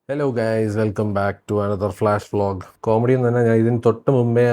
Hello guys, welcome back to another flash vlog. Comedy എന്ന് പറഞ്ഞാൽ ഞാൻ ഇതിന് തൊട്ട് മുമ്പേ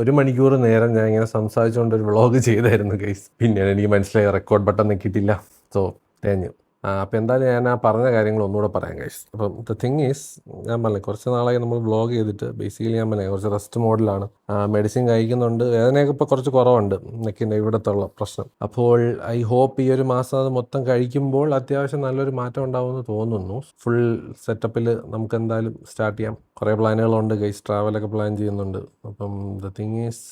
ഒരു മണിക്കൂർ നേരം ഞാൻ ഇങ്ങനെ സംസാരിച്ചുകൊണ്ട് ഒരു വ്ളോഗ് ചെയ്തായിരുന്നു ഗൈസ്. പിന്നെയാണ് എനിക്ക് മനസ്സിലായി റെക്കോർഡ് ബട്ടൺ നിൽക്കിയിട്ടില്ല. സോ തേഞ്ഞു. അപ്പോൾ എന്തായാലും ഞാൻ ആ പറഞ്ഞ കാര്യങ്ങൾ ഒന്നുകൂടെ പറയാം ഗൈസ്. അപ്പം ദ തിങ് ഈസ്, ഞാൻ പറഞ്ഞില്ലേ കുറച്ച് നാളായി നമ്മൾ വ്ളോഗ് ചെയ്തിട്ട് ബേസിക്കലി ഞാൻ പറഞ്ഞില്ലേ കുറച്ച് റെസ്റ്റ് മോഡിലാണ്. മെഡിസിൻ കഴിക്കുന്നുണ്ട്, വേദനയൊക്കെ ഇപ്പോൾ കുറച്ച് കുറവുണ്ട്, നെക്കിൻ്റെ ഇവിടത്തുള്ള പ്രശ്നം. അപ്പോൾ ഐ ഹോപ്പ് ഈ ഒരു മാസം അത് മൊത്തം കഴിക്കുമ്പോൾ അത്യാവശ്യം നല്ലൊരു മാറ്റം ഉണ്ടാവുമെന്ന് തോന്നുന്നു. ഫുൾ സെറ്റപ്പിൽ നമുക്ക് എന്തായാലും സ്റ്റാർട്ട് ചെയ്യാം. കുറേ പ്ലാനുകളുണ്ട് ഗൈസ്, ട്രാവലൊക്കെ പ്ലാൻ ചെയ്യുന്നുണ്ട്. അപ്പം ദ തിങ് ഈസ്,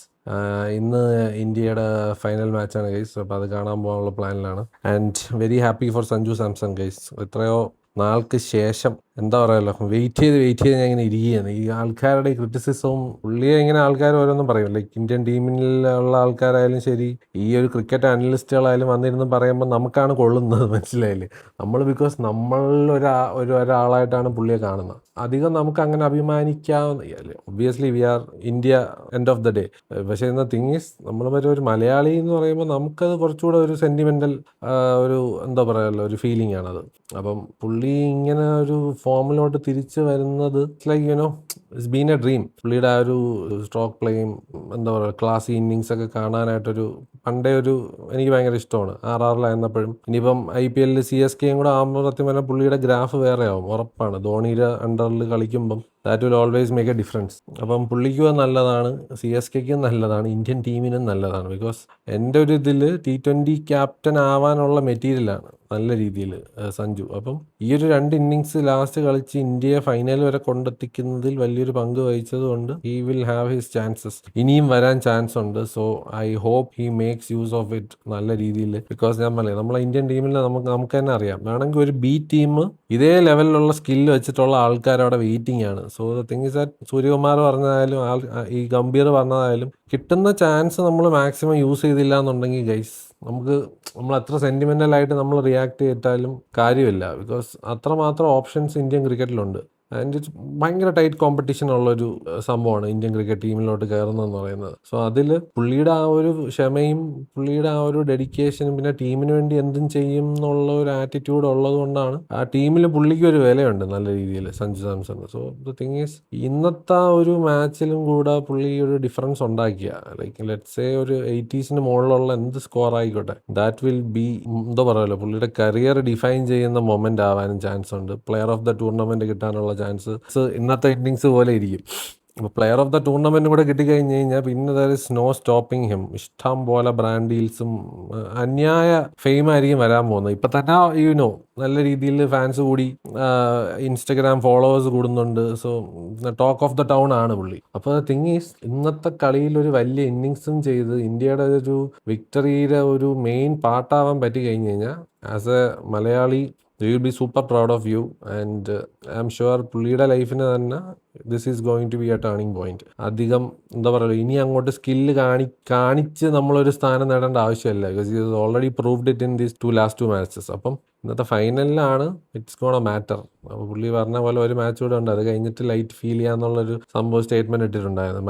ഇന്ന് ഇന്ത്യയുടെ ഫൈനൽ മാച്ചാണ് ഗൈസ്. അപ്പോൾ അത് കാണാൻ പോകാനുള്ള പ്ലാനിലാണ്. And very happy for Sanju Samson guys. എത്രയോ നാൾക്ക് ശേഷം എന്താ പറയുമല്ലോ, വെയിറ്റ് ചെയ്ത് ഞാൻ ഇങ്ങനെ ഇരിക്കുകയാണ്. ഈ ആൾക്കാരുടെ ക്രിറ്റിസിസവും പുള്ളിയെ ഇങ്ങനെ ആൾക്കാർ ഓരോന്നും പറയും, ലൈക്ക് ഇന്ത്യൻ ടീമിലുള്ള ആൾക്കാരായാലും ശരി, ഈ ഒരു ക്രിക്കറ്റ് അനലിസ്റ്റുകളായാലും വന്നിരുന്ന് പറയുമ്പോൾ നമുക്കാണ് കൊള്ളുന്നത്, മനസ്സിലായില്ലേ? ബിക്കോസ് നമ്മൾ ഒരാളായിട്ടാണ് പുള്ളിയെ കാണുന്നത്. അധികം നമുക്ക് അങ്ങനെ അഭിമാനിക്കാവുന്ന, obviously we are India end of the day. പക്ഷേ ഇന്ന തിങ് ഈസ്, നമ്മൾ ഒരു മലയാളി എന്ന് പറയുമ്പോൾ നമുക്കത് കുറച്ചുകൂടെ ഒരു സെൻറ്റിമെൻ്റൽ ഒരു എന്താ പറയുമല്ലോ ഒരു ഫീലിംഗ് ആണത്. അപ്പം പുള്ളി ഇങ്ങനെ ഒരു ഫോമിലോട്ട് തിരിച്ചു വരുന്നത് like it's been A dream. പുള്ളിയുടെ ആ ഒരു സ്ട്രോക്ക് പ്ലേയും എന്താ പറയുക ക്ലാസി ഇന്നിങ്സ് ഒക്കെ കാണാനായിട്ടൊരു പണ്ടേ എനിക്ക് ഭയങ്കര ഇഷ്ടമാണ്. ആറാറിലായിരുന്നപ്പോഴും ഇനിയിപ്പം IPL CSKയും കൂടെ ആകുമ്പോൾ സത്യം പറഞ്ഞാൽ പുള്ളിയുടെ ഗ്രാഫ് വേറെ ആവും, ഉറപ്പാണ്. ധോണിയുടെ അണ്ടറിൽ കളിക്കുമ്പം that will always make A difference. അപ്പം പുള്ളിക്കും നല്ലതാണ്, CSKയ്ക്കും നല്ലതാണ്, ഇന്ത്യൻ ടീമിനും നല്ലതാണ്. ബിക്കോസ് എൻ്റെ ഒരു ഇതിൽ T20 ക്യാപ്റ്റൻ ആവാനുള്ള മെറ്റീരിയലാണ് നല്ല രീതിയിൽ സഞ്ജു. അപ്പം ഈ ഒരു 2 ഇന്നിങ്സ് ലാസ്റ്റ് കളിച്ച് ഇന്ത്യയെ ഫൈനൽ വരെ കൊണ്ടെത്തിക്കുന്നതിൽ വലിയൊരു പങ്ക് വഹിച്ചത് കൊണ്ട് he will have his chances. ഇനിയും വരാൻ ചാൻസ് ഉണ്ട്. So I hope he makes use of it നല്ല രീതിയിൽ. ബിക്കോസ് ഞാൻ പറയാം, നമ്മളെ ഇന്ത്യൻ ടീമിൽ നമുക്ക് തന്നെ അറിയാം, വേണമെങ്കിൽ ഒരു ബി ടീം ഇതേ ലെവലിലുള്ള സ്കില്ല് വെച്ചിട്ടുള്ള ആൾക്കാർ അവിടെ വെയിറ്റിംഗ് ആണ്. So the thing is that Suryakumar പറഞ്ഞതായാലും ഈ ഗംഭീർ പറഞ്ഞതായാലും കിട്ടുന്ന ചാൻസ് നമ്മൾ മാക്സിമം യൂസ് ചെയ്തില്ല എന്നുണ്ടെങ്കിൽ ഗൈസ്, നമ്മൾ എത്ര സെൻറ്റിമെൻ്റലായിട്ട് നമ്മൾ റിയാക്ട് ചെയ്തിട്ടാലും കാര്യമില്ല. ബിക്കോസ് അത്രമാത്രം ഓപ്ഷൻസ് ഇന്ത്യൻ ക്രിക്കറ്റിലുണ്ട്. ആൻഡ് ഇറ്റ്സ് ഭയങ്കര ടൈറ്റ് കോമ്പറ്റീഷൻ ഉള്ളൊരു സംഭവമാണ് ഇന്ത്യൻ ക്രിക്കറ്റ് ടീമിലോട്ട് കയറുന്നതെന്ന് പറയുന്നത്. സോ അതിൽ പുള്ളിയുടെ ആ ഒരു ക്ഷമയും പുള്ളിയുടെ ആ ഒരു ഡെഡിക്കേഷനും പിന്നെ ടീമിന് വേണ്ടി എന്തും ചെയ്യും എന്നുള്ള ഒരു ആറ്റിറ്റ്യൂഡ് ഉള്ളത് കൊണ്ടാണ് ആ ടീമിൽ പുള്ളിക്ക് ഒരു വിലയുണ്ട് നല്ല രീതിയിൽ, Sanju Samson. So the thing is, ഇന്നത്തെ ഒരു മാച്ചിലും കൂടെ പുള്ളി ഒരു ഡിഫറൻസ് ഉണ്ടാക്കിയ, ലൈക്ക് ലെറ്റ്സ് സേ ഒരു 80s മുകളിലുള്ള എന്ത് സ്കോർ ആയിക്കോട്ടെ, ദാറ്റ് വിൽ ബി എന്താ പറയുമല്ലോ പുള്ളിയുടെ കരിയർ ഡിഫൈൻ ചെയ്യുന്ന മൊമെന്റ് ആവാനും ചാൻസ് ഉണ്ട്. പ്ലെയർ ഓഫ് ദ ടൂർണമെന്റ് കിട്ടാനുള്ള ചാൻസ് ഇന്നത്തെ ഇന്നിങ്സ് പോലെ ഇരിക്കും. അപ്പോൾ പ്ലെയർ ഓഫ് ദ ടൂർണമെൻറ്റും കൂടെ കിട്ടിക്കഴിഞ്ഞ് കഴിഞ്ഞാൽ പിന്നെ there is no stopping him. ഇഷ്ടം പോലെ ബ്രാൻഡ് ഡീൽസും അന്യായ ഫെയിം ആയിരിക്കും വരാൻ പോകുന്നത്. ഇപ്പം തന്നെ നല്ല രീതിയിൽ ഫാൻസ് കൂടി, ഇൻസ്റ്റഗ്രാം ഫോളോവേഴ്സ് കൂടുന്നുണ്ട്. So talk of the town ആണ് പുള്ളി. അപ്പോൾ തിങ് ഈസ്, ഇന്നത്തെ കളിയിൽ ഒരു വലിയ ഇന്നിങ്സും ചെയ്ത് ഇന്ത്യയുടെ ഒരു വിക്ടറിയുടെ ഒരു മെയിൻ പാർട്ടാവാൻ പറ്റി കഴിഞ്ഞ് കഴിഞ്ഞാൽ as a Malayali we will be super proud of you. And I am sure പുള്ളിയുടെ ലൈഫിന് തന്നെ this is going to be a turning point. അധികം എന്താ പറയുക, ഇനി അങ്ങോട്ട് സ്കില്ല് കാണിച്ച് നമ്മളൊരു സ്ഥാനം നേടേണ്ട ആവശ്യമില്ല. Because is already proved it in these last 2 matches. അപ്പം ഇന്നത്തെ ഫൈനലിലാണ് ഇറ്റ്സ് ഗോണ മാറ്റർ. അപ്പോൾ പുള്ളി പറഞ്ഞ പോലെ ഒരു മാച്ച് കൂടെ ഉണ്ട്, അത് കഴിഞ്ഞിട്ട് ലൈറ്റ് ഫീൽ ചെയ്യാന്നുള്ളൊരു സംഭവം സ്റ്റേറ്റ്മെന്റ് ഇട്ടിട്ടുണ്ടായിരുന്നു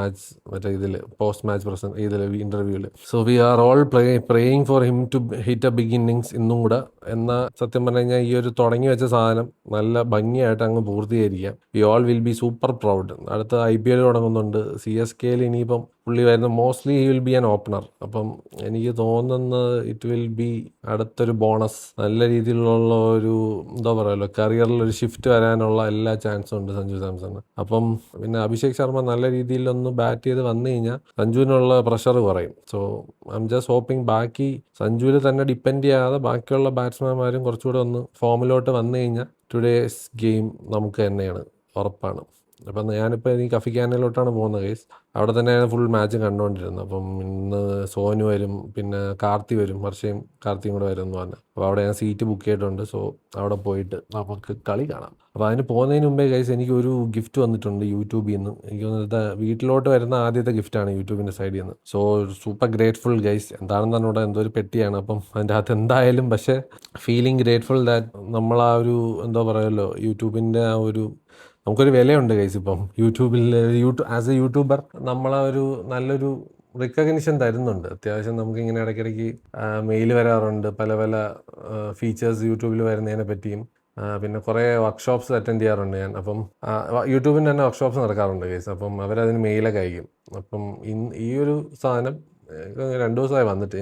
മറ്റേ ഇതിൽ പോസ്റ്റ് മാച്ച് ഇന്റർവ്യൂവിൽ. So we are all praying for him to hit a big innings ഇന്നും കൂടെ. എന്നാൽ സത്യം പറഞ്ഞു കഴിഞ്ഞാൽ ഈ ഒരു തുടങ്ങി വെച്ച സാധനം നല്ല ഭംഗിയായിട്ട് അങ്ങ് പൂർത്തീകരിക്കാം. We all will be super proud. അടുത്ത IPL തുടങ്ങുന്നുണ്ട്. CSKയിൽ ഇനിയിപ്പം പുള്ളി വരുന്ന mostly he will be an opener. അപ്പം എനിക്ക് തോന്നുന്നത് ഇറ്റ് വിൽ ബി അടുത്തൊരു ബോണസ്. നല്ല രീതിയിലുള്ള ഒരു എന്താ പറയുമല്ലോ കരിയറിൽ ഒരു ഷിഫ്റ്റ് വരാനുള്ള എല്ലാ ചാൻസും ഉണ്ട് സഞ്ജു സാംസണ്. അപ്പം പിന്നെ അഭിഷേക് ശർമ്മ നല്ല രീതിയിലൊന്ന് ബാറ്റ് ചെയ്ത് വന്നു കഴിഞ്ഞാൽ സഞ്ജുവിനുള്ള പ്രഷർ കുറയും. So I am just hoping ബാക്കി സഞ്ജുവിൽ തന്നെ ഡിപ്പെൻഡ് ചെയ്യാതെ ബാക്കിയുള്ള ബാറ്റ്സ്മാൻമാരും കുറച്ചുകൂടെ ഒന്ന് ഫോമിലോട്ട് വന്നു കഴിഞ്ഞാൽ ടുഡേസ് ഗെയിം നമുക്ക് തന്നെയാണ്, ഉറപ്പാണ്. അപ്പം ഞാനിപ്പോൾ എനിക്ക് കഫിക്കാനയിലോട്ടാണ് പോകുന്നത് ഗൈസ്. അവിടെ തന്നെയാണ് ഫുൾ മാച്ച് കണ്ടുകൊണ്ടിരുന്നത്. അപ്പം ഇന്ന് സോനു വരും, പിന്നെ കാർത്തി വരും, വർഷയും കാർത്തിയും കൂടെ വരും എന്ന് പറഞ്ഞു. അപ്പോൾ അവിടെ ഞാൻ സീറ്റ് ബുക്ക് ചെയ്തിട്ടുണ്ട്. സോ അവിടെ പോയിട്ട് നമുക്ക് കളി കാണാം. അപ്പോൾ അതിന് പോകുന്നതിന് മുമ്പേ ഗൈസ് എനിക്കൊരു ഗിഫ്റ്റ് വന്നിട്ടുണ്ട് യൂട്യൂബിൽ നിന്ന്. എനിക്ക് തോന്നുന്നത് വീട്ടിലോട്ട് വരുന്ന ആദ്യത്തെ ഗിഫ്റ്റാണ് യൂട്യൂബിൻ്റെ സൈഡിൽ നിന്ന്. So super grateful guys. എന്താണെന്ന് പറഞ്ഞാൽ എന്തോ ഒരു പെട്ടിയാണ്. അപ്പം അതിൻ്റെ അകത്ത് എന്തായാലും പക്ഷേ ഫീലിംഗ് ഗ്രേറ്റ്ഫുൾ ദാറ്റ് നമ്മൾ ആ ഒരു എന്താ പറയുമല്ലോ യൂട്യൂബിൻ്റെ ആ ഒരു നമുക്കൊരു വിലയുണ്ട് ഗൈസ്. ഇപ്പം ആസ് എ യൂട്യൂബർ നമ്മളെ ഒരു നല്ലൊരു റിക്കഗ്നിഷൻ തരുന്നുണ്ട്. അത്യാവശ്യം നമുക്കിങ്ങനെ ഇടയ്ക്കിടയ്ക്ക് മെയിൽ വരാറുണ്ട് പല ഫീച്ചേഴ്സ് യൂട്യൂബിൽ വരുന്നതിനെ പറ്റിയും. പിന്നെ കുറേ വർക്ക്ഷോപ്സ് അറ്റൻഡ് ചെയ്യാറുണ്ട് ഞാൻ. അപ്പം യൂട്യൂബിൻ്റെ തന്നെ വർക്ക്ഷോപ്സ് നടക്കാറുണ്ട് കേസ്. അപ്പം അവരതിന് മെയിലൊക്കെ അയക്കും. അപ്പം ഈ ഒരു സാധനം 2 ദിവസമായി വന്നിട്ട്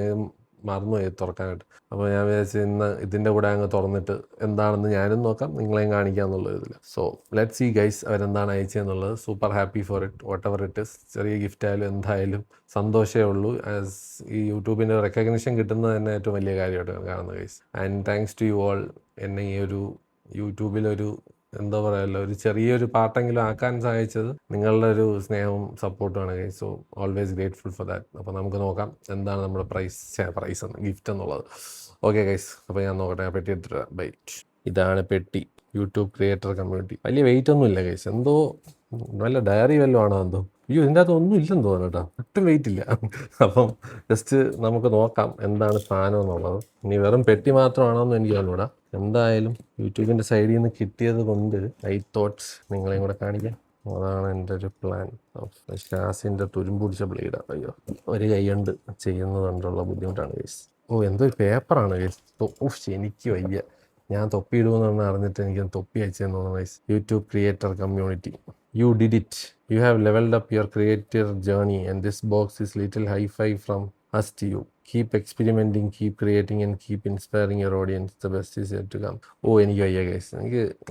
മറന്നുപോയി തുറക്കാനായിട്ട്. അപ്പോൾ ഞാൻ വിചാരിച്ചു ഇന്ന് ഇതിൻ്റെ കൂടെ അങ്ങ് തുറന്നിട്ട് എന്താണെന്ന് ഞാനും നോക്കാം, നിങ്ങളെയും കാണിക്കാം എന്നുള്ള ഇതിൽ. സോ ലെറ്റ് സീ ഗൈസ് അവരെന്താണ് അയച്ചതെന്നുള്ളത്. Super happy for it, whatever it is. ചെറിയ ഗിഫ്റ്റ് ആയാലും എന്തായാലും സന്തോഷമേ ഉള്ളൂ. ആസ് ഈ യൂട്യൂബിൻ്റെ റെക്കഗ്നിഷൻ കിട്ടുന്നത് തന്നെ ഏറ്റവും വലിയ കാര്യമായിട്ട് കാണുന്നത് guys. And thanks to you all. എന്നെ ഈ ഒരു യൂട്യൂബിലൊരു എന്താ പറയുക, ഒരു ചെറിയൊരു പാട്ടെങ്കിലും ആക്കാൻ സഹായിച്ചത് നിങ്ങളുടെ ഒരു സ്നേഹവും സപ്പോർട്ടുമാണ് guys. So always grateful for that. അപ്പോൾ നമുക്ക് നോക്കാം എന്താണ് നമ്മുടെ പ്രൈസ് ഗിഫ്റ്റ് എന്നുള്ളത്. ഓക്കെ ഗൈസ്, അപ്പോൾ ഞാൻ നോക്കട്ടെ, ഞാൻ പെട്ടി എടുത്തിട്ട് ബൈറ്റ്. ഇതാണ് പെട്ടി, യൂട്യൂബ് ക്രിയേറ്റർ കമ്മ്യൂണിറ്റി. വലിയ വെയിറ്റ് ഒന്നും ഇല്ല ഗൈസ്, എന്തോ നല്ല ഡയറി വല്ലതും ആണോ എന്തോ. അയ്യോ, ഇതിൻ്റെ അകത്ത് ഒന്നും ഇല്ലെന്ന് തോന്നുന്നു കേട്ടോ, ഒട്ടും വെയിറ്റ് ഇല്ല. അപ്പം ജസ്റ്റ് നമുക്ക് നോക്കാം എന്താണ് സാധനം എന്നുള്ളത്. ഇനി വെറും പെട്ടി മാത്രമാണോന്ന് എനിക്ക് അറിഞ്ഞൂടാ. എന്തായാലും യൂട്യൂബിൻ്റെ സൈഡിൽ നിന്ന് കിട്ടിയത് കൊണ്ട് ഐ തോട്ട്സ് നിങ്ങളെയും കൂടെ കാണിക്കാം. അതാണ് എൻ്റെ ഒരു പ്ലാൻ. ഷാസിൻ്റെ തുരുമ്പ് പിടിച്ച ബ്ലേഡ്. അയ്യോ, ഒരു കൈ കൊണ്ട് ചെയ്യുന്നതുകൊണ്ടുള്ള ബുദ്ധിമുട്ടാണ് ഗൈസ്. എന്തോ ഒരു പേപ്പറാണ് ഗൈസ്. എനിക്ക് വയ്യ. ഞാൻ തൊപ്പി ഇടുമെന്ന് അറിഞ്ഞിട്ട് എനിക്ക് തൊപ്പി അയച്ചതെന്ന് തോന്നുന്നു guys. YouTube creator community, you did it. You have leveled up your creator journey and this box is little high five from us to you. Keep experimenting, keep creating and keep inspiring your audience. The best is yet to come. എനിക്ക് വയ്യ guys.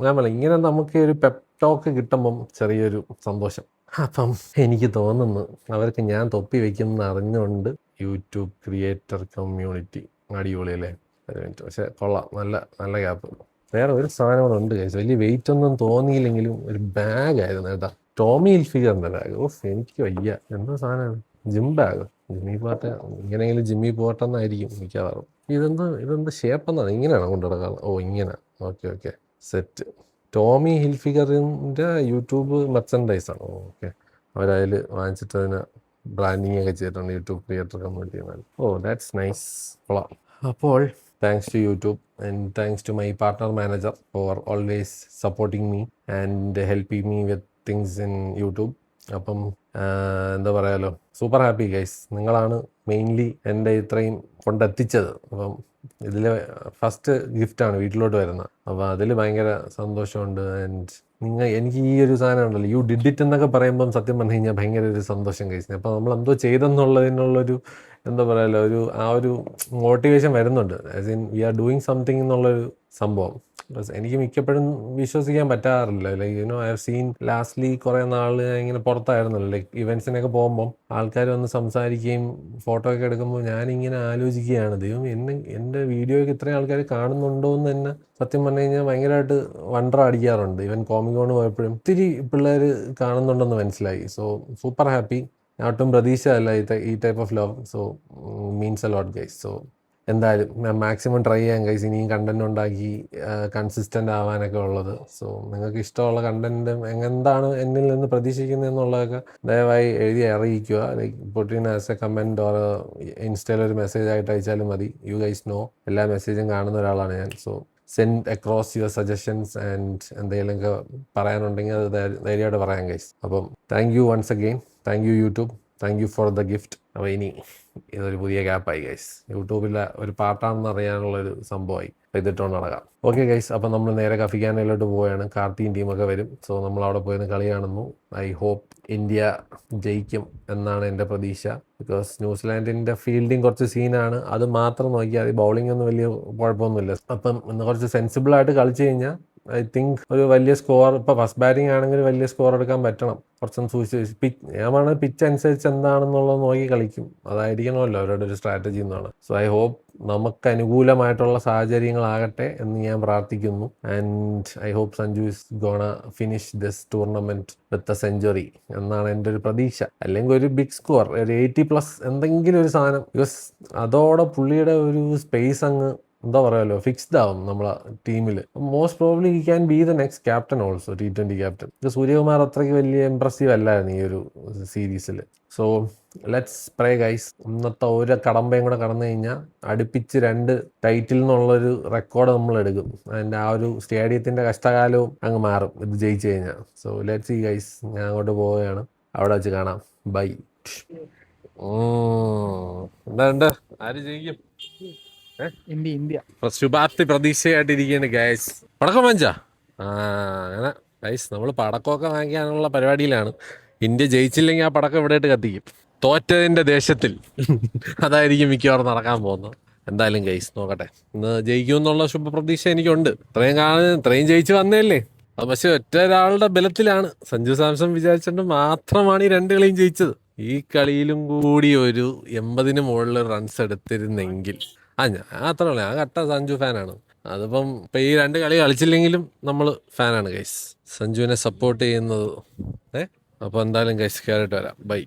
ഞാൻ പറയാം, ഇങ്ങനെ നമുക്ക് ഒരു Pep talk കിട്ടുമ്പം ചെറിയൊരു സന്തോഷം. അപ്പം എനിക്ക് തോന്നുന്നു അവർക്ക് ഞാൻ തൊപ്പി വയ്ക്കുമെന്ന് അറിഞ്ഞുകൊണ്ട് യൂട്യൂബ് ക്രിയേറ്റർ കമ്മ്യൂണിറ്റി അടിപൊളി അല്ലേ? പക്ഷേ കൊള്ളാം, നല്ല നല്ല ക്യാപ്പ്. വേറെ ഒരു സാധനം കൂടെ ഉണ്ട് ഗൈസ്. വലിയ വെയിറ്റ് ഒന്നും തോന്നിയില്ലെങ്കിലും ഒരു ബാഗായിരുന്നു കേട്ടോ, ടോമി ഹിൽഫിഗറിൻ്റെ ബാഗ്. എനിക്ക് വയ്യ, എന്തോ സാധനമാണ്, ജിം ബാഗ്. ജിമ്മിൽ പോകട്ടെ, ഇങ്ങനെയെങ്കിലും ജിമ്മിൽ പോകട്ടെന്നായിരിക്കും മിക്കവാറും. ഇതെന്ത് ഷേപ്പെന്നാണ്, ഇങ്ങനെയാണ് കൊണ്ടു നടക്കാറ്? ഇങ്ങനെ. Okay set. ടോമി ഹിൽഫിഗറിൻ്റെ യൂട്യൂബ് മെർച്ചൻഡൈസാണ്. ഓക്കെ, അവരതിൽ വാങ്ങിച്ചിട്ട് അതിന് ബ്രാൻഡിങ് ഒക്കെ ചെയ്തിട്ടുണ്ട്, YouTube creator community. That's nice, കൊള്ളാം. അപ്പോൾ thanks to YouTube and thanks to my partner manager for always supporting me and helping me with things in YouTube. അപ്പം എന്താ പറയാലോ, സൂപ്പർ ഹാപ്പി ഗൈസ്. നിങ്ങളാണ് മെയിൻലി എൻ്റെ ഇത്രയും കൊണ്ടെത്തിച്ചത്. അപ്പം ഇതിൽ ഫസ്റ്റ് ഗിഫ്റ്റാണ് വീട്ടിലോട്ട് വരുന്നത്. അപ്പോൾ അതിൽ ഭയങ്കര സന്തോഷമുണ്ട്. ആൻഡ് എനിക്ക് ഈ ഒരു സാധനം ഉണ്ടല്ലോ, യു ഡിഡ് ഇറ്റ് എന്നൊക്കെ പറയുമ്പം സത്യം പറഞ്ഞു കഴിഞ്ഞാൽ ഭയങ്കര ഒരു സന്തോഷം കഴിച്ചു. അപ്പോൾ നമ്മൾ എന്തോ ചെയ്തെന്നുള്ളതിനുള്ളൊരു എന്താ പറയുക, ഒരു മോട്ടിവേഷൻ വരുന്നുണ്ട്. As in we are doing something എന്നുള്ളൊരു സംഭവം എനിക്ക് മിക്കപ്പോഴും വിശ്വസിക്കാൻ പറ്റാറില്ല. Like I have seen lastly കുറേ നാൾ ഇങ്ങനെ പുറത്തായിരുന്നല്ലോ, ലൈക്ക് ഇവൻറ്റ്സിനൊക്കെ പോകുമ്പം ആൾക്കാർ വന്ന് സംസാരിക്കുകയും ഫോട്ടോ ഒക്കെ എടുക്കുമ്പോൾ ഞാനിങ്ങനെ ആലോചിക്കുകയാണ്, ദൈവം എൻ്റെ വീഡിയോയ്ക്ക് ഇത്രയും ആൾക്കാർ കാണുന്നുണ്ടോ എന്ന് തന്നെ സത്യം പറഞ്ഞു കഴിഞ്ഞാൽ ഭയങ്കരമായിട്ട് വണ്ടർ അടിക്കാറുണ്ട്. ഈവൻ കോമിക്കോണ് പോയപ്പോഴും ഒത്തിരി പിള്ളേർ കാണുന്നുണ്ടെന്ന് മനസ്സിലായി. So super happy. ഒട്ടും പ്രതീക്ഷയല്ല ഈ type of love. So means a lot guys. So എന്തായാലും ഞാൻ മാക്സിമം ട്രൈ ചെയ്യാം ഗൈസ്, ഇനിയും കണ്ടൻറ് ഉണ്ടാക്കി കൺസിസ്റ്റൻ്റ് ആവാനൊക്കെ ഉള്ളത്. സോ നിങ്ങൾക്ക് ഇഷ്ടമുള്ള കണ്ടൻറ് എന്താണ് എന്നിൽ നിന്ന് പ്രതീക്ഷിക്കുന്നത് എന്നുള്ളതൊക്കെ ദയവായി എഴുതി അറിയിക്കുക. Like Putin as A comment or ഇൻസ്റ്റയിൽ ഒരു മെസ്സേജ് ആയിട്ട് അയച്ചാലും മതി. യു ഗൈസ് നോ, എല്ലാ മെസ്സേജും കാണുന്ന ഒരാളാണ് ഞാൻ. So send across your suggestions and എന്തെങ്കിലുമൊക്കെ പറയാനുണ്ടെങ്കിൽ അത് ധൈര്യമായിട്ട് പറയാം ഗൈസ്. അപ്പം thank you once again. Thank you YouTube, thank you for the gift. അപ്പോൾ ഇനി ഇതൊരു പുതിയ ഗ്യാപ്പായി ഗൈസ്, യൂട്യൂബിലെ ഒരു പാർട്ടാണെന്ന് അറിയാനുള്ളൊരു സംഭവമായി. ഇതിട്ടുകൊണ്ട് നടക്കാം. ഓക്കെ ഗൈസ്, അപ്പം നമ്മൾ നേരെ കഫിക്കാനയിലോട്ട് പോവുകയാണ്. കാർത്തിയും ടീമൊക്കെ വരും. സോ നമ്മൾ അവിടെ പോയിരുന്ന് കളി കാണുന്നു. ഐ ഹോപ്പ് ഇന്ത്യ ജയിക്കും എന്നാണ് എൻ്റെ പ്രതീക്ഷ. ബിക്കോസ് ന്യൂസിലാൻഡിൻ്റെ ഫീൽഡിങ് കുറച്ച് സീനാണ്. അത് മാത്രം നോക്കിയാൽ ബൗളിംഗ് ഒന്നും വലിയ കുഴപ്പമൊന്നുമില്ല. അപ്പം ഇന്ന് കുറച്ച് സെൻസിബിളായിട്ട് കളിച്ചു കഴിഞ്ഞാൽ ഐ തിങ്ക് ഒരു വലിയ സ്കോർ, ഇപ്പോൾ ഫസ്റ്റ് ബാറ്റിംഗ് ആണെങ്കിൽ വലിയ സ്കോർ എടുക്കാൻ പറ്റണം. കുറച്ചൊന്ന് സൂക്ഷിച്ച് ഞാൻ പറഞ്ഞത് പിച്ച് അനുസരിച്ച് എന്താണെന്നുള്ളത് നോക്കി കളിക്കും. അതായിരിക്കണമല്ലോ അവരുടെ ഒരു സ്ട്രാറ്റജി എന്നാണ്. സോ ഐ ഹോപ്പ് നമുക്ക് അനുകൂലമായിട്ടുള്ള സാഹചര്യങ്ങളാകട്ടെ എന്ന് ഞാൻ പ്രാർത്ഥിക്കുന്നു. And I hope Sanju is gonna finish this tournament with a century എന്നാണ് എൻ്റെ ഒരു പ്രതീക്ഷ. അല്ലെങ്കിൽ ഒരു ബിഗ് സ്കോർ, ഒരു 80+ എന്തെങ്കിലും ഒരു സാധനം. ബിക്കോസ് അതോടെ പുള്ളിയുടെ ഒരു സ്പേസ് അങ്ങ് എന്താ പറയുമല്ലോ ഫിക്സ്ഡ് ആവും നമ്മളെ ടീമിൽ. Most probably he can be the next captain also, T20 captain. Suryakumar അത്രയ്ക്ക് വലിയ ഇംപ്രസീവ് അല്ലായിരുന്നു ഈ ഒരു സീരീസിൽ. So let's pray guys. ഇന്നത്തെ ഒരു കടമ്പയും കൂടെ കടന്നു കഴിഞ്ഞാൽ അടുപ്പിച്ച് 2 ടൈറ്റിൽ നിന്നുള്ളൊരു റെക്കോർഡ് നമ്മൾ എടുക്കും. അതിൻ്റെ ആ ഒരു സ്റ്റേഡിയത്തിൻ്റെ കഷ്ടകാലവും അങ്ങ് മാറും ഇത് ജയിച്ചു കഴിഞ്ഞാൽ. So let's see guys. ഞാൻ അങ്ങോട്ട് പോവുകയാണ്, അവിടെ വെച്ച് കാണാം. ബൈ. എന്താ ആര് ജയിക്കും? ഇന്ത്യ ഇന്ത്യ ശുഭാപ്തി പ്രതീക്ഷയായിട്ടിരിക്കുകയാണ് ഗൈസ്. പടക്കം വാങ്ങിച്ചാ അങ്ങനെ ഗൈസ് നമ്മൾ പടക്കമൊക്കെ വാങ്ങിക്കാനുള്ള പരിപാടിയിലാണ്. ഇന്ത്യ ജയിച്ചില്ലെങ്കിൽ ആ പടക്കം ഇവിടെ ഇട്ട് കത്തിക്കും, തോറ്റതിന്റെ ദേശത്തിൽ. അതായിരിക്കും മിക്കവാറും നടക്കാൻ പോകുന്നത്. എന്തായാലും ഗൈസ് നോക്കട്ടെ, ഇന്ന് ജയിക്കുമെന്നുള്ള ശുഭപ്രതീക്ഷ എനിക്കുണ്ട്. ഇത്രയും ജയിച്ച് വന്നേല്ലേ. അത് പക്ഷെ ഒറ്റ ഒരാളുടെ ബലത്തിലാണ്. സഞ്ജു സാംസൺ വിചാരിച്ചിട്ട് മാത്രമാണ് ഈ 2 കളിയും ജയിച്ചത്. ഈ കളിയിലും കൂടി ഒരു 80-ന് മുകളിൽ റൺസ് എടുത്തിരുന്നെങ്കിൽ ഞാൻ അത്ര ഉള്ളു. ഞാൻ കട്ട സഞ്ജു ഫാനാണ്. അതിപ്പം ഇപ്പൊ ഈ 2 കളി കളിച്ചില്ലെങ്കിലും നമ്മൾ ഫാനാണ് ഗൈസ്, സഞ്ജുവിനെ സപ്പോർട്ട് ചെയ്യുന്നത്. അപ്പൊ എന്തായാലും ഗൈസ് കയറിയിട്ട് വരാം. ബൈ.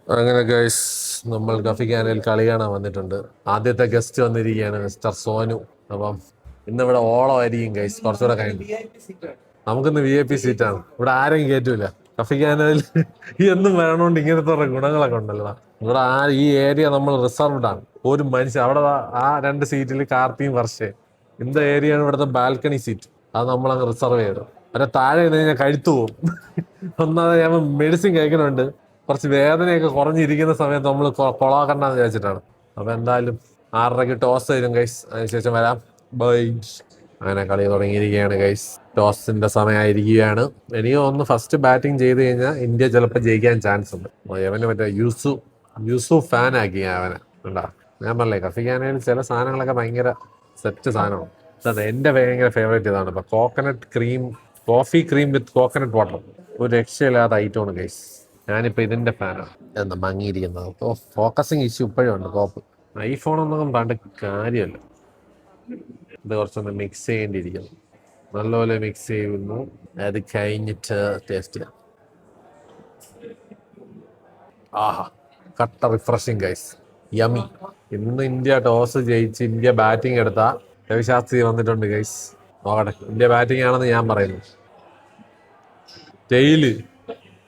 അങ്ങനെ ഗൈസ് നമ്മൾ ഗഫിഖാനയിൽ കളി കാണാൻ വന്നിട്ടുണ്ട്. ആദ്യത്തെ ഗസ്റ്റ് വന്നിരിക്കുകയാണ് മിസ്റ്റർ സോനു. അപ്പം ഇന്നിവിടെ ഓളമായിരിക്കും ഗൈസ്, കുറച്ചുകൂടെ കഴിഞ്ഞു. നമുക്കിന്ന് VIP സീറ്റാണ്. ഇവിടെ ആരെയും കയറ്റൂല. ഗഫിഖാനയിൽ എന്നും വരണോണ്ട് ഇങ്ങനത്തെ ഗുണങ്ങളൊക്കെ ഉണ്ടല്ലോ. ഇവിടെ ഈ ഏരിയ നമ്മൾ റിസർവ്ഡ് ആണ്. ഒരു മനുഷ്യൻ അവിടെ ആ 2 സീറ്റിൽ കാർത്തിയും വർഷയും. ഇന്ത ഏരിയയാണ് ഇവിടുത്തെ ബാൽക്കണി സീറ്റ്. അത് നമ്മളങ്ങ് റിസർവ് ചെയ്തു. അവരെ താഴെ നിന്ന് കഴിഞ്ഞാൽ കഴുത്തു പോകും. ഒന്നാമത് ഞാൻ മെഡിസിൻ കഴിക്കുന്നുണ്ട്. കുറച്ച് വേദനയൊക്കെ കുറഞ്ഞിരിക്കുന്ന സമയത്ത് നമ്മൾ കൊളാക്കണ്ടെന്ന് വിചാരിച്ചിട്ടാണ്. അപ്പൊ എന്തായാലും 6:30 ടോസ് തരും ഗൈസ്, അതിനുശേഷം വരാം. ബൈ. അങ്ങനെ കളി തുടങ്ങിയിരിക്കുകയാണ് ഗൈസ്. ടോസിന്റെ സമയമായിരിക്കുകയാണ്. എനിക്ക് തോന്നുന്നു ഫസ്റ്റ് ബാറ്റിംഗ് ചെയ്ത് കഴിഞ്ഞാൽ ഇന്ത്യ ചിലപ്പോൾ ജയിക്കാൻ ചാൻസ് ഉണ്ട്. അവന് മറ്റേ യൂസുഫ് ഫാൻ ആക്കി അവനെ ഉണ്ടാ. ഞാൻ പറഞ്ഞേ ഗഫിഖാനയിൽ ചില സാധനങ്ങളൊക്കെ ഭയങ്കര സെറ്റ് സാധനമാണ്. എന്റെ ഭയങ്കര ഫേവറേറ്റ് ഇതാണ്. ഇപ്പൊ കോഫി ക്രീം വിത്ത് കോക്കനട്ട് വാട്ടർ. ഒരു രക്ഷയില്ലാത്ത ഐറ്റമാണ് ഗൈസ്. ഞാനിപ്പോൾ ഇതിന്റെ ഫാനാണ്. എന്താ മങ്ങിയിരിക്കുന്നത്. അപ്പോൾ ഫോക്കസിങ് ഇഷ്യൂ ഇപ്പോഴും ഉണ്ട്. കോപ്പ് ഐഫോണൊന്നും പണ്ട് കാര്യമല്ല. ഇത് കുറച്ചൊന്ന് മിക്സ് ചെയ്യേണ്ടിയിരിക്കുന്നു. നല്ലപോലെ മിക്സ് ചെയ്യുന്നു. അത് കഴിഞ്ഞിട്ട് ടേസ്റ്റ് ചെയ്യാം. ആഹാ, കട്ട റിഫ്രഷിങ് ഗൈസ്, യമി. ഇന്ന് ഇന്ത്യ ടോസ് ജയിച്ച് ഇന്ത്യ ബാറ്റിംഗ് എടുത്ത രവിശാസ്ത്രി വന്നിട്ടുണ്ട് ഗൈസ്. നോക്കട്ടെ, ഇന്ത്യ ബാറ്റിംഗ് ആണെന്ന് ഞാൻ പറയുന്നു. ടെയില്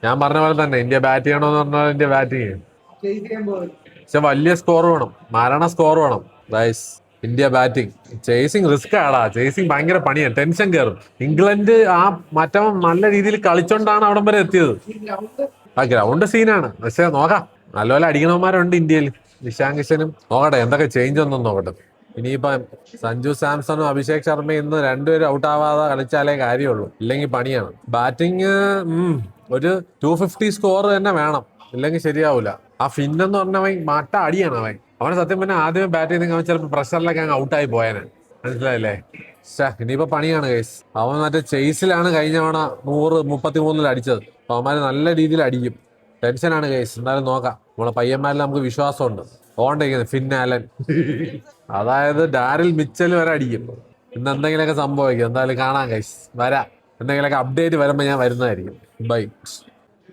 ഞാൻ പറഞ്ഞ പോലെ തന്നെ ഇന്ത്യ ബാറ്റ് ചെയ്യണമെന്ന് പറഞ്ഞാൽ ഇന്ത്യ ബാറ്റിംഗ് ചെയ്യും. പക്ഷെ വലിയ സ്കോർ വേണം, മരണ സ്കോർ വേണം guys. India batting chasing risk ആടാ. ചേസിങ് ഭയങ്കര പണിയാണ്, ടെൻഷൻ കയറും. ഇംഗ്ലണ്ട് മറ്റവൻ നല്ല രീതിയിൽ കളിച്ചോണ്ടാണ് അവിടം വരെ എത്തിയത്. ആ ഗ്രൗണ്ട് സീനാണ്. പക്ഷെ നോക്കാം, നല്ലപോലെ അടിക്കണവന്മാരുണ്ട് ഇന്ത്യയിൽ. നിഷാങ്ക് കിഷനും. നോക്കട്ടെ എന്തൊക്കെ ചേഞ്ച് ഒന്നും നോക്കട്ടെ. ഇനിയിപ്പം സഞ്ജു സാംസണും അഭിഷേക് ശർമ്മയും ഇന്ന് 2 പേരും ഔട്ട് ആവാതെ കളിച്ചാലേ കാര്യമുള്ളൂ, ഇല്ലെങ്കിൽ പണിയാണ്. ബാറ്റിംഗ് ഒരു 250 സ്കോർ തന്നെ വേണം, ഇല്ലെങ്കിൽ ശരിയാവൂല. ആ ഫിന്നെന്ന് പറഞ്ഞവൻ മറ്റ അടിയാണ്. അവനെ സത്യം പറഞ്ഞാൽ ആദ്യമേ ബാറ്റ് ചെയ്തെങ്കിൽ അവൻ ചിലപ്പോൾ പ്രഷറിലൊക്കെ അങ്ങ് ഔട്ടായി പോയാനെ. മനസ്സിലായില്ലേ? ഇനിയിപ്പോ പണിയാണ് ഗൈസ്. അവൻ മറ്റേ ചേസിലാണ് കഴിഞ്ഞ തവണ 133 അടിച്ചത്. അപ്പൊ അവന്മാര് നല്ല രീതിയിൽ അടിക്കും. ടെൻഷനാണ് ഗൈസ്. എന്തായാലും നോക്കാം. നമ്മളെ പയ്യന്മാരിൽ നമുക്ക് വിശ്വാസമുണ്ട്. ഓണ്ടിരിക്കുന്നത് ഫിന്നാലൻ. അതായത് ഡാരിൽ മിച്ചൽ വരെ അടിക്കും. ഇന്ന് എന്തെങ്കിലുമൊക്കെ സംഭവിക്കും. എന്തായാലും കാണാം ഗൈസ്. വരാം, എന്തെങ്കിലുമൊക്കെ അപ്ഡേറ്റ് വരുമ്പോൾ ഞാൻ വരുന്നതായിരിക്കും. Bye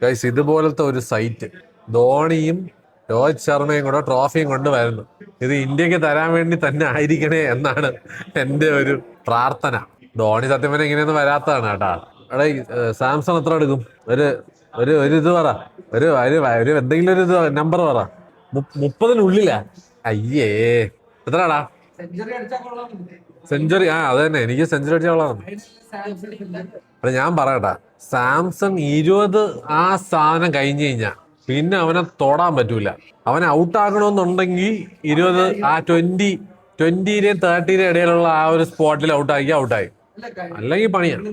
guys. ഇതുപോലത്തെ ഒരു സൈറ്റ് ധോണിയും രോഹിത് ശർമ്മയും കൂടെ ട്രോഫിയും കൊണ്ട് വരുന്നു. ഇത് ഇന്ത്യക്ക് തരാൻ വേണ്ടി തന്നെ ആയിരിക്കണേ എന്നാണ് എൻ്റെ ഒരു പ്രാർത്ഥന. ധോണി സത്യം പറഞ്ഞാൽ ഇങ്ങനെയൊന്നും വരാത്തതാണ് കേട്ടാ. അവിടെ സാംസൺ എത്ര എടുക്കും? ഒരു ഇത് പറ, ഒരു എന്തെങ്കിലും ഒരു നമ്പർ പറ. 30-നുള്ളിലാ? അയ്യേ, എത്രടാ സെഞ്ചുറി? അത് തന്നെ, എനിക്ക് സെഞ്ചുറി അടിച്ചോളാം. അപ്പൊ ഞാൻ പറയട്ടാ, സാംസൺ 20 ആ സാധനം കഴിഞ്ഞു കഴിഞ്ഞാ പിന്നെ അവനെ തൊടാൻ പറ്റൂല. അവനെ ഔട്ടാക്കണമെന്നുണ്ടെങ്കിൽ 20 ആ 20-ന്റെയും 30-ന്റെയും ഇടയിലുള്ള ആ ഒരു സ്പോട്ടിൽ ഔട്ടായി. അല്ലെങ്കിൽ പണിയാണ്.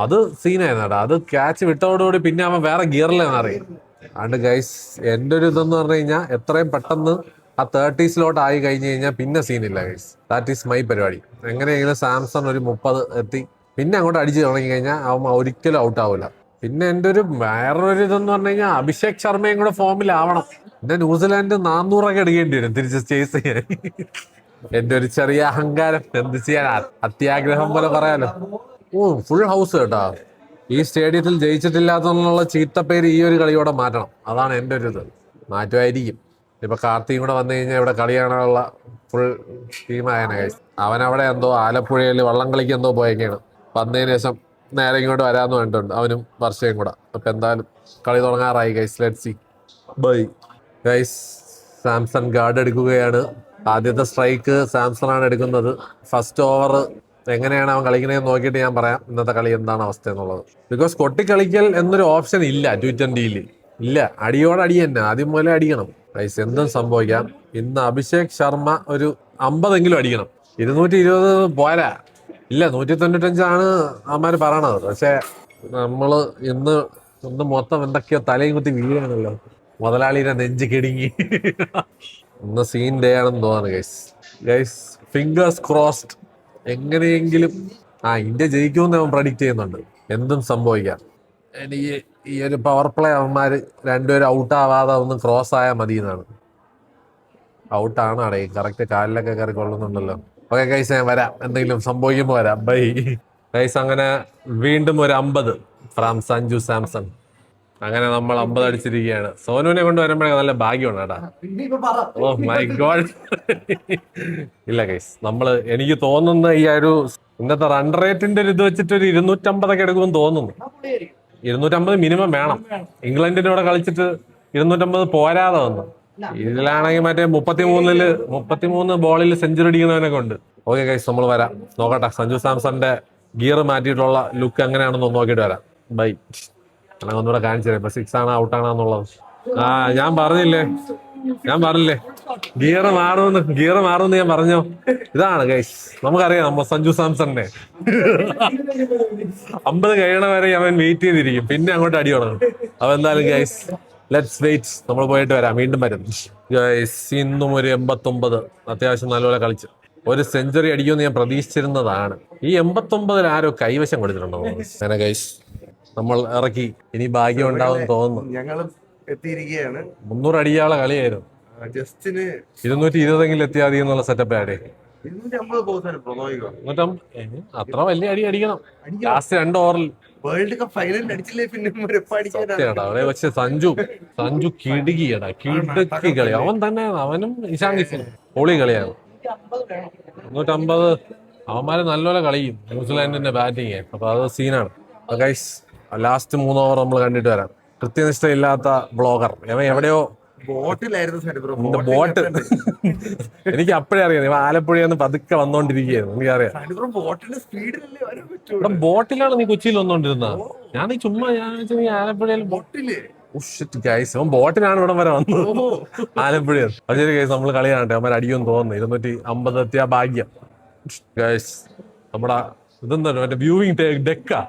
അത് സീനായിരുന്നാടാ. അത് ക്യാച്ച് വിട്ടതോടുകൂടി പിന്നെ അവൻ വേറെ ഗിയറിലെന്ന് അറിയും. അതുകൊണ്ട് ഗൈസ്, എൻ്റെ ഒരു ഇതെന്ന് പറഞ്ഞു കഴിഞ്ഞാൽ എത്രയും പെട്ടെന്ന് ആ 30 സ്ലോട്ട് ആയി കഴിഞ്ഞു കഴിഞ്ഞാൽ പിന്നെ സീനില്ല ഗൈസ്. ദാറ്റ് ഈസ് മൈ പരിപാടി. എങ്ങനെയെങ്കിലും സാംസൺ ഒരു 30 എത്തി പിന്നെ അങ്ങോട്ട് അടിച്ചു തുടങ്ങി കഴിഞ്ഞാൽ അവൻ ഒരിക്കലും ഔട്ട് ആവില്ല. പിന്നെ എൻ്റെ ഒരു വേറൊരു ഇതെന്ന് പറഞ്ഞു കഴിഞ്ഞാൽ അഭിഷേക് ശർമ്മയും കൂടെ ഫോമിലാവണം. പിന്നെ ന്യൂസിലാൻഡ് 400 എടുക്കേണ്ടി വരും തിരിച്ച് ചേസ് ചെയ്യാൻ. എൻ്റെ ഒരു ചെറിയ അഹങ്കാരം, എന്ത് ചെയ്യാൻ, അത്യാഗ്രഹം പോലെ പറയാലോ. ഫുൾ ഹൗസ് കേട്ടാ. ഈ സ്റ്റേഡിയത്തിൽ ജയിച്ചിട്ടില്ലാത്തുള്ള ചീത്തപ്പേര് ഈ ഒരു കളിയോടെ മാറ്റണം. അതാണ് എൻ്റെ ഒരു ഇത്. മാറ്റുമായിരിക്കും. ഇപ്പൊ കാർത്തിയും കൂടെ വന്നു കഴിഞ്ഞാൽ ഇവിടെ കളി കാണാനുള്ള ഫുൾ ടീമായനെ. അവനവിടെ എന്തോ ആലപ്പുഴയിൽ വള്ളം കളിക്ക് എന്തോ പോയേക്കാണ്. വന്നതിന് ശേഷം നേരെ ഇങ്ങോട്ട് വരാമെന്ന് പറഞ്ഞിട്ടുണ്ട് അവനും വർഷയും കൂടെ. അപ്പൊ എന്തായാലും കളി തുടങ്ങാറായി guys. Let's see. Bye guys. Samson guard എടുക്കുകയാണ്. ആദ്യത്തെ സ്ട്രൈക്ക് സാംസൺ ആണ് എടുക്കുന്നത്. ഫസ്റ്റ് ഓവർ എങ്ങനെയാണ് അവൻ കളിക്കണേന്ന് നോക്കിയിട്ട് ഞാൻ പറയാം ഇന്നത്തെ കളി എന്താണ് അവസ്ഥ എന്നുള്ളത്. ബിക്കോസ് കൊട്ടിക്കളിക്കൽ എന്നൊരു ഓപ്ഷൻ ഇല്ല T20-യിൽ. ഇല്ല, അടിയോടടി തന്നെ. ആദ്യം മുതലേ അടിക്കണം. ഗൈസ് എന്തും സംഭവിക്കാം. ഇന്ന് അഭിഷേക് ശർമ്മ ഒരു 50 അടിക്കണം. 220 പോരാ. ഇല്ല 195 അവന്മാര് പറയണത്. പക്ഷെ നമ്മള് ഇന്ന് മൊത്തം എന്തൊക്കെയോ തലയും കുത്തി വീഴാണല്ലോ. മുതലാളിയുടെ നെഞ്ച് കിടുങ്ങി. ഇന്ന് സീൻ ഡേ ആണെന്ന് തോന്നുന്നു ഗൈസ് ഫിംഗേഴ്സ് ക്രോസ്ഡ്. എങ്ങനെയെങ്കിലും ഇന്ത്യ ജയിക്കുമെന്ന് അവൻ പ്രഡിക്റ്റ് ചെയ്യുന്നുണ്ട്. എന്തും സംഭവിക്കാം. എനിക്ക് ഈ ഒരു പവർ പ്ലേ അവന്മാര് രണ്ടുപേരും ഔട്ടാവാതെ ഒന്ന് ക്രോസ് ആയാൽ മതി എന്നാണ്. ഔട്ടാണ് അടേ കറക്റ്റ് കാലിലൊക്കെ കയറി കൊള്ളുന്നുണ്ടല്ലോ. ഓക്കെ ഗൈസ് ഞാൻ വരാം, എന്തെങ്കിലും സംഭവിക്കുമ്പോൾ വരാം. Bye guys. അങ്ങനെ വീണ്ടും ഒരു 50 ഫ്രം സഞ്ജു സാംസൺ. അങ്ങനെ നമ്മൾ 50 അടിച്ചിരിക്കുകയാണ്. സോനുവിനെ കൊണ്ട് വരുമ്പോഴേ നല്ല ഭാഗ്യമാണ് കേട്ടാ. Oh my God. ഇല്ല ഗൈസ്, എനിക്ക് തോന്നുന്ന ഈ ഒരു ഇന്നത്തെ റൺ റേറ്റിന്റെ ഒരു ഇത് വെച്ചിട്ട് ഒരു 250 എടുക്കുമെന്ന് തോന്നുന്നു. 250 മിനിമം വേണം. ഇംഗ്ലണ്ടിന്റെ കൂടെ കളിച്ചിട്ട് 250 പോരാതെ വന്നു. ഇതിലാണെങ്കിൽ മറ്റേ 33 ബോളിൽ സെഞ്ചുറി അടിക്കുന്നവനൊക്കെ ഉണ്ട്. ഓക്കെ ഗൈസ്, നമ്മൾ വരാം. നോക്കട്ടെ സഞ്ജു സാംസന്റെ ഗിയർ മാറ്റിയിട്ടുള്ള ലുക്ക് എങ്ങനെയാണെന്ന് നോക്കിയിട്ട് വരാം. ബൈ. അല്ലെങ്കിൽ ഒന്നുകൂടെ കാണിച്ചു തരാം ഇപ്പൊ 6 ആണോ ഔട്ടാണെന്നുള്ളത്. ഞാൻ പറഞ്ഞില്ലേ ഗിയർ മാറുമെന്ന് ഞാൻ പറഞ്ഞോ. ഇതാണ് ഗൈസ്, നമുക്കറിയാം നമ്മ സഞ്ജു സാംസണിനെ 50 കഴിയണ വരെ അവൻ വെയിറ്റ് ചെയ്തിരിക്കും, പിന്നെ അങ്ങോട്ട് അടി തുടങ്ങും. അപ്പൊ എന്തായാലും ഗൈസ് ലെറ്റ്സ് വെയിറ്റ്. നമ്മൾ പോയിട്ട് വരാം, വീണ്ടും വരും ഗൈസ്. ഇന്നും ഒരു 89 അത്യാവശ്യം നല്ലപോലെ കളിച്ച് ഒരു സെഞ്ചുറി അടിക്കുമെന്ന് ഞാൻ പ്രതീക്ഷിച്ചിരുന്നതാണ്. ഈ 89 ആരോ കൈവശം കൊടുത്തിട്ടുണ്ടോ അങ്ങനെ ഗൈസ്. നമ്മൾ ഇറക്കി, ഇനി ഭാഗ്യം ഉണ്ടാവും തോന്നുന്നു. ഞങ്ങളും എത്തിയിരിക്കുകയാണ്. 300 അടിയാളെ കളിയായിരുന്നു. ജസ്റ്റിന് 220 എത്തിയാൽ മതി എന്നുള്ള സെറ്റപ്പ് ആടേ. 250 അത്ര വലിയ അടി അടിക്കണം ലാസ്റ്റ് 2 ഓവറിൽ. വേൾഡ് കപ്പ് ഫൈനലിൽ അടിച്ചില്ലേ പിന്നെ അവിടെ പക്ഷെ സഞ്ജു കിടുകിയടാ, കിടുക്കി കളി. അവനും ഇഷാൻ കിഷനും പൊളി കളിയാണ്. 250 അവന്മാര് നല്ലപോലെ കളിയും ന്യൂസിലാൻഡിന്റെ ബാറ്റിങ്. അപ്പൊ അത് സീനാണ് ഗൈസ്. ലാസ്റ്റ് 3 ഓവർ നമ്മൾ കണ്ടിട്ട് വരാം. കൃത്യനിഷ്ഠയില്ലാത്ത ബ്ലോഗർ എവിടെയോ ബോട്ടിലായിരുന്നു. ബോട്ട് എനിക്ക് അപ്പഴേ അറിയാം. ഇവ ആലപ്പുഴയെന്ന് പതുക്കെ വന്നോണ്ടിരിക്കുകയായിരുന്നു. എനിക്കറിയാം. ബോട്ടിലാണ് നീ കൊച്ചിയിൽ വന്നോണ്ടിരുന്ന. ഞാൻ ചുമ്മാ നീ ആലപ്പുഴയിൽ ഗൈസ് ബോട്ടിലാണ് ഇവിടം വരെ വന്നത്. ആലപ്പുഴ. ശരി ഗൈസ്, നമ്മൾ കളി കാണട്ടെ. അവന്മാർ അടിയൊന്നും തോന്നുന്നു. 250 എത്തിയ ഭാഗ്യം ഗൈസ്. നമ്മുടെ ഇതെന്താ മറ്റേ വ്യൂവിംഗ് ഡെക്കാ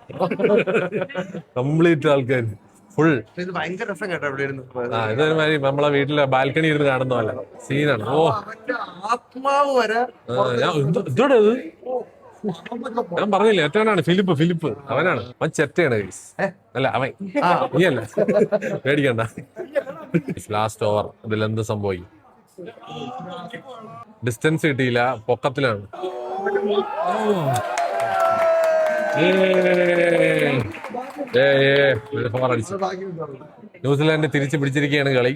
കംപ്ലീറ്റ് ആൾക്കാർ ഫുൾ. ഭയങ്കര രസം കേട്ടോ. ഇതൊരുമാതിരി നമ്മളെ വീട്ടിലെ ബാൽക്കണി ഇരുന്ന് കാണുന്ന പോലെ സീനാണ്. ആത്മാവ് വരെ. ഇതോടെ ഞാൻ പറഞ്ഞില്ലേ ഏറ്റവനാണ് ഫിലിപ്പ്. അവനാണ്. അവൻ ചെറ്റയാണ് ഗൈസ്. അല്ല അവൻ നീയല്ല, പേടിക്കണ്ട. ലാസ്റ്റ് ഓവർ ഇതിലെന്ത് സംഭവിക്കും? ഡിസ്റ്റൻസ് കിട്ടിയില്ല, പൊക്കത്തിലാണ്. ന്യൂസിലാൻഡ് തിരിച്ചു പിടിച്ചിരിക്കുകയാണ് കളി.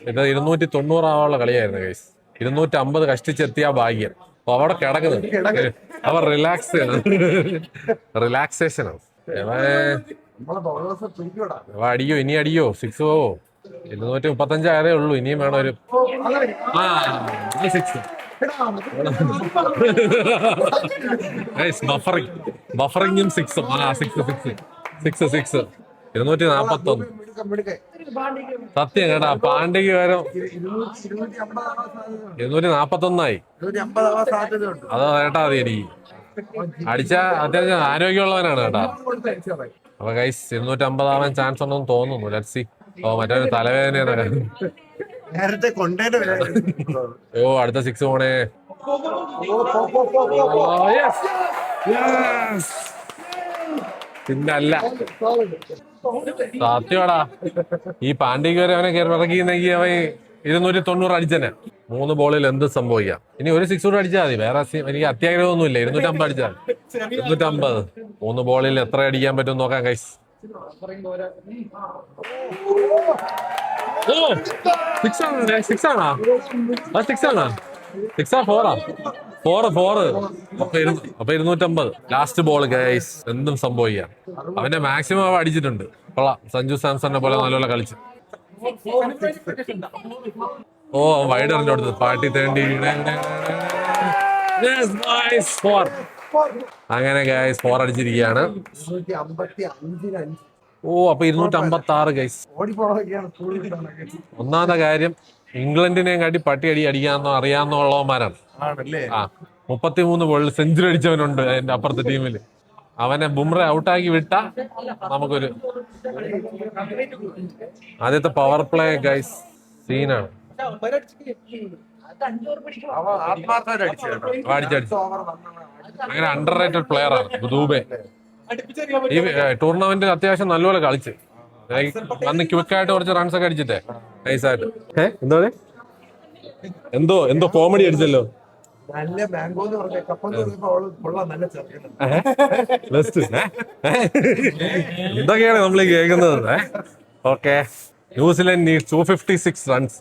ഇത് 290 ആവാനുള്ള കളിയായിരുന്നു ഗൈസ്. 250 കഷ്ടിച്ചെത്തിയ ഭാഗ്യം. അപ്പൊ അവിടെ കിടക്കുന്നത് അവർ റിലാക്സേഷനാണ്. അടിയോ ഇനി അടിയോ 6 പോവോ? 235 ആയതേ ഉള്ളൂ. ഇനിയും വേണം ഒരു 6. ബഫറിങ്ങും 6ഉം. 6 241. സത്യം കേട്ടാ. പാണ്ഡ്യക്ക് വരും 241 അത് കേട്ടാ മതി. എനിക്ക് അടിച്ച അത്യാവശ്യം ആരോഗ്യമുള്ളവനാണ് കേട്ടാ. അപ്പൊ ഗൈസ് 250 ആവാൻ ചാൻസ് ഉണ്ടെന്ന് തോന്നുന്നു. Let's see. മറ്റൊരു തലവേദനയാണ്. അടുത്ത 6 പോണേ. പിന്നല്ല സത്യമാടാ. ഈ പാണ്ഡ്യക്ക് വരെ അവനെ ഇറക്കിയിരുന്നെങ്കിൽ അവൻ 290 അടിച്ചനെ. 3 ബോളിൽ എന്ത് സംഭവിക്കാം? ഇനി ഒരു 6 കൂടെ അടിച്ചാൽ മതി. വേറെ എനിക്ക് അത്യാഗ്രഹമൊന്നുമില്ല. 250 അടിച്ചാൽ 250. 3 ബോളിൽ എത്ര അടിക്കാൻ പറ്റും നോക്കാം ഗൈസ്. 6 ആണോ? 6 4 അപ്പൊ 250. Last ball guys. എന്തും സംഭവിക്കാം. അവന്റെ മാക്സിമം അവ അടിച്ചിട്ടുണ്ട്. കൊള്ളാം. സഞ്ജു സാംസണിനെ പോലെ നല്ലപോലെ കളിച്ചു. വൈഡ് എറിഞ്ഞോടുത്ത് പാട്ടി തേണ്ടി. അങ്ങനെ ഗൈസ് 4 അടിച്ചിരിക്കുകയാണ്. ഓ അപ്പൊ 256 ഗൈസ്. ഓടിപ്പോണൊക്കെയാണ് സ്കൂളിൽ കിട്ടാനൊക്കെ. ഒന്നാമത്തെ കാര്യം ഇംഗ്ലണ്ടിനെയും കാട്ടി പട്ടി അറിയാന്നോ അറിയാവുന്നവന്മാരാണ്. ആണല്ലേ? ആ 33 വേൾഡ് സെഞ്ചുറി അടിച്ചവനുണ്ട് അതിന്റെ അപ്പുറത്തെ ടീമിൽ. അവനെ ബുംറ ഔട്ടാക്കി വിട്ട നമുക്കൊരു ആദ്യത്തെ പവർ പ്ലേ ഗൈസ് സീനാണ്. അവ ആത്മാർത്ഥമായിട്ട് അടിച്ചു കേട്ടോ. അടിച്ചടിച്ചു. അങ്ങനെ അണ്ടർ റേറ്റഡ് പ്ലെയർ ആണ് ദൂബെ. ഈ ടൂർണമെന്റിൽ അത്യാവശ്യം നല്ലപോലെ കളിച്ച് വന്ന് ക്വിക്കായിട്ട് കുറച്ച് റൺസ് ഒക്കെ അടിച്ചിട്ടേ നൈസായിട്ട്. എന്തോ കോമഡി അടിച്ചല്ലോ. നല്ല മാംഗോ എന്ന് പറഞ്ഞ കപ്പെന്ന് പറഞ്ഞപ്പോ അവള് കൊള്ളാം, നല്ല ചെറുക്കൻ. എന്തൊക്കെയാണ് നമ്മൾ കേൾക്കുന്നത്? Okay, New Zealand needs 256 runs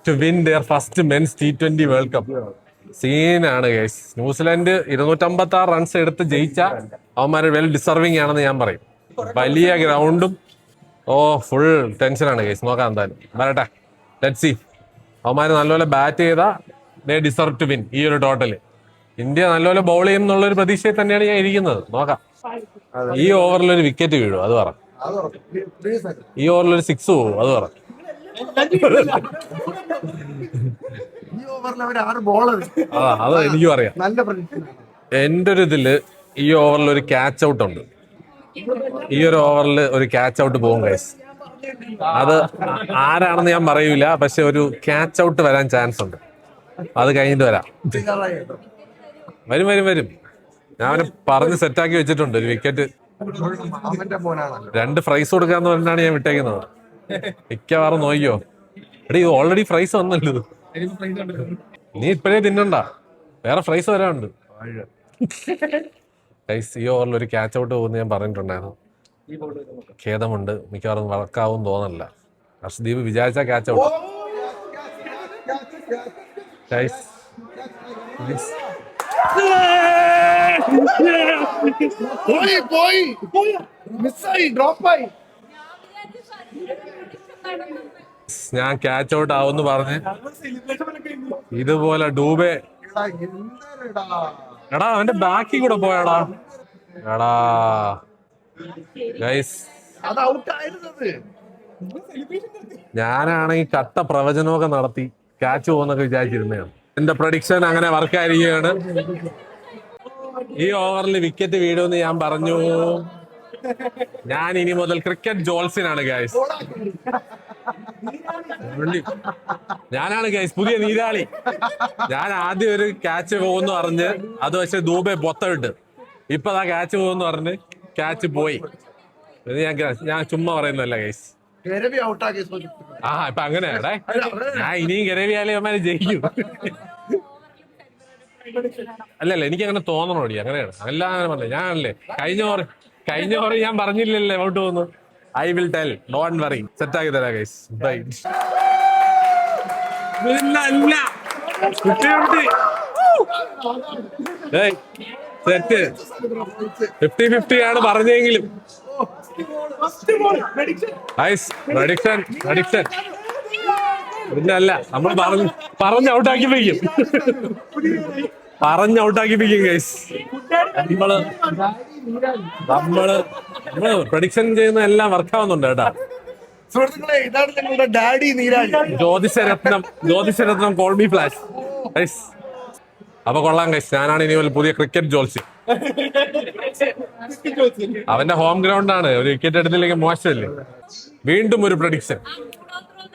to win their first men's T20 World Cup. സീനാണ് ഗൈസ്. ന്യൂസിലൻഡ് 256 റൺസ് എടുത്ത് ജയിച്ച അവന്മാര് വെൽ ഡിസർവിംഗ് ആണെന്ന് ഞാൻ പറയും. വലിയ ഗ്രൗണ്ടും ഫുൾ ടെൻഷനാണ് ഗൈസ്. നോക്കാം എന്തായാലും വരട്ടെ. Let's see. അവന്മാര് നല്ലപോലെ ബാറ്റ് ചെയ്താ ദേ ഡിസർവ് ടു വിൻ ഈ ഒരു ടോട്ടല്. ഇന്ത്യ നല്ലപോലെ ബൗൾ ചെയ്യും എന്നുള്ളൊരു പ്രതീക്ഷയിൽ തന്നെയാണ് ഞാൻ ഇരിക്കുന്നത്. നോക്കാം. ഈ ഓവറിൽ ഒരു വിക്കറ്റ് വീഴും അത് പറ. ഈ ഓവറിൽ ഒരു 6 പോകും അത് പറ. ഈ ഓവറിൽ അവർ 6 ബോളർ. അത് എനിക്കും അറിയാം. നല്ല പ്രതീക്ഷയാണ്. എന്റെ ഒരു ഇതില് ഈ ഓവറിൽ ഒരു ക്യാച്ച് ഔട്ട് ഉണ്ട്. ഈ ഒരു ഓവറിൽ ഒരു ക്യാച്ച് ഔട്ട് പോകും ഗൈസ്. അത് ആരാണെന്ന് ഞാൻ പറയൂല, പക്ഷെ ഒരു ക്യാച്ച് ഔട്ട് വരാൻ ചാൻസ് ഉണ്ട്. അത് കഴിഞ്ഞിട്ട് വരാം. വരും. ഞാൻ അവനെ പറഞ്ഞ് സെറ്റാക്കി വെച്ചിട്ടുണ്ട്. ഒരു വിക്കറ്റ്, മാമന്റെ മോനാണല്ലോ. 2 ഫ്രൈസ് കൊടുക്കാന്ന് പറഞ്ഞാണ് ഞാൻ വിട്ടേക്കുന്നത്. മിക്കവാറും നോക്കിയോ. എടീ ഇത് ഓൾറെഡി ഫ്രൈസ് വന്നല്ലോ. നീ ഇപ്പഴേ തിന്നണ്ട, വേറെ ഫ്രൈസ് വരാനുണ്ട്. ഈ ഓവറിൽ ഒരു ക്യാച്ച് ഔട്ട് പോകുന്ന ഞാൻ പറഞ്ഞിട്ടുണ്ടായിരുന്നു. ഖേദമുണ്ട്, മിക്കവാറും വർക്കാവും തോന്നല്ല. ഹർഷദീപ് വിചാരിച്ച ക്യാച്ച് ഔട്ട്. ഞാൻ ക്യാച്ച് ഔട്ട് ആവുമെന്ന് പറഞ്ഞ് ഇതുപോലെ ഡൂബെ എടാ അവന്റെ ബാക്കിൽ കൂടെ പോയാടാ. എടാ ഗൈസ്, ഞാനാണെങ്കിൽ കട്ട പ്രവചനമൊക്കെ നടത്തി ക്യാച്ച് പോകുന്നൊക്കെ വിചാരിച്ചിരുന്നതാണ്. എന്റെ പ്രഡിക്ഷൻ അങ്ങനെ വർക്കായിരിക്കുകയാണ്. ഈ ഓവറിൽ വിക്കറ്റ് വീഴുമെന്ന് ഞാൻ പറഞ്ഞു. ഞാൻ ഇനി മുതൽ ക്രിക്കറ്റ് ജോൾസിനാണ് ഗൈസ്. ഞാനാണ് ഗൈസ് പുതിയ നീരാളി. ഞാൻ ആദ്യം ഒരു ക്യാച്ച് പോകുന്നു പറഞ്ഞ് അത് പക്ഷെ ദൂബെ പൊത്തവിട്ട് ഇപ്പൊ ആ ക്യാച്ച് പോകുന്നു പറഞ്ഞ് ക്യാച്ച് പോയി. ഇത് ഞാൻ ചുമ്മാ പറയുന്നല്ല ഗൈസ്. ഇപ്പൊ അങ്ങനെയാണേ. ഞാൻ ഇനിയും ഗരവിയാലേ അവന്മാര് ജയിക്കും. അല്ലല്ല എനിക്ക് അങ്ങനെ തോന്നണോടി. അങ്ങനെയാണ് അല്ലാതെ പറഞ്ഞത് ഞാനല്ലേ. കഴിഞ്ഞ ഓവർ ഞാൻ പറഞ്ഞില്ലല്ലേ ഔട്ട് പോകുന്നു. I will tell, don't worry. Set ആക്കി തരാം ഗൈസ്. ബൈ. സെറ്റ് 50-50 ആണ് പറഞ്ഞെങ്കിലും പിന്നല്ല നമ്മൾ പറഞ്ഞ് ഔട്ടാക്കിപ്പിക്കും. ഗൈസ് നമ്മള് പ്രഡിക്ഷൻ ചെയ്യുന്ന എല്ലാം വർക്കാവുന്നുണ്ട് കേട്ടാ. സുഹൃത്തുക്കളെ, ഇതാണ് ഞങ്ങളുടെ ഡാഡി നീരാളി. ജ്യോതിഷരത്നം കോൾ മീ ഫ്ലാഷ്. അപ്പൊ കൊള്ളാം ഗൈസ്. ഞാനാണ് ഇനി പുതിയ ക്രിക്കറ്റ് ജോൾസി. അവന്റെ ഹോം ഗ്രൗണ്ട് ആണ്. ഒരു വിക്കറ്റ് എടുത്തില്ലെങ്കിൽ മോശമല്ലേ. വീണ്ടും ഒരു prediction.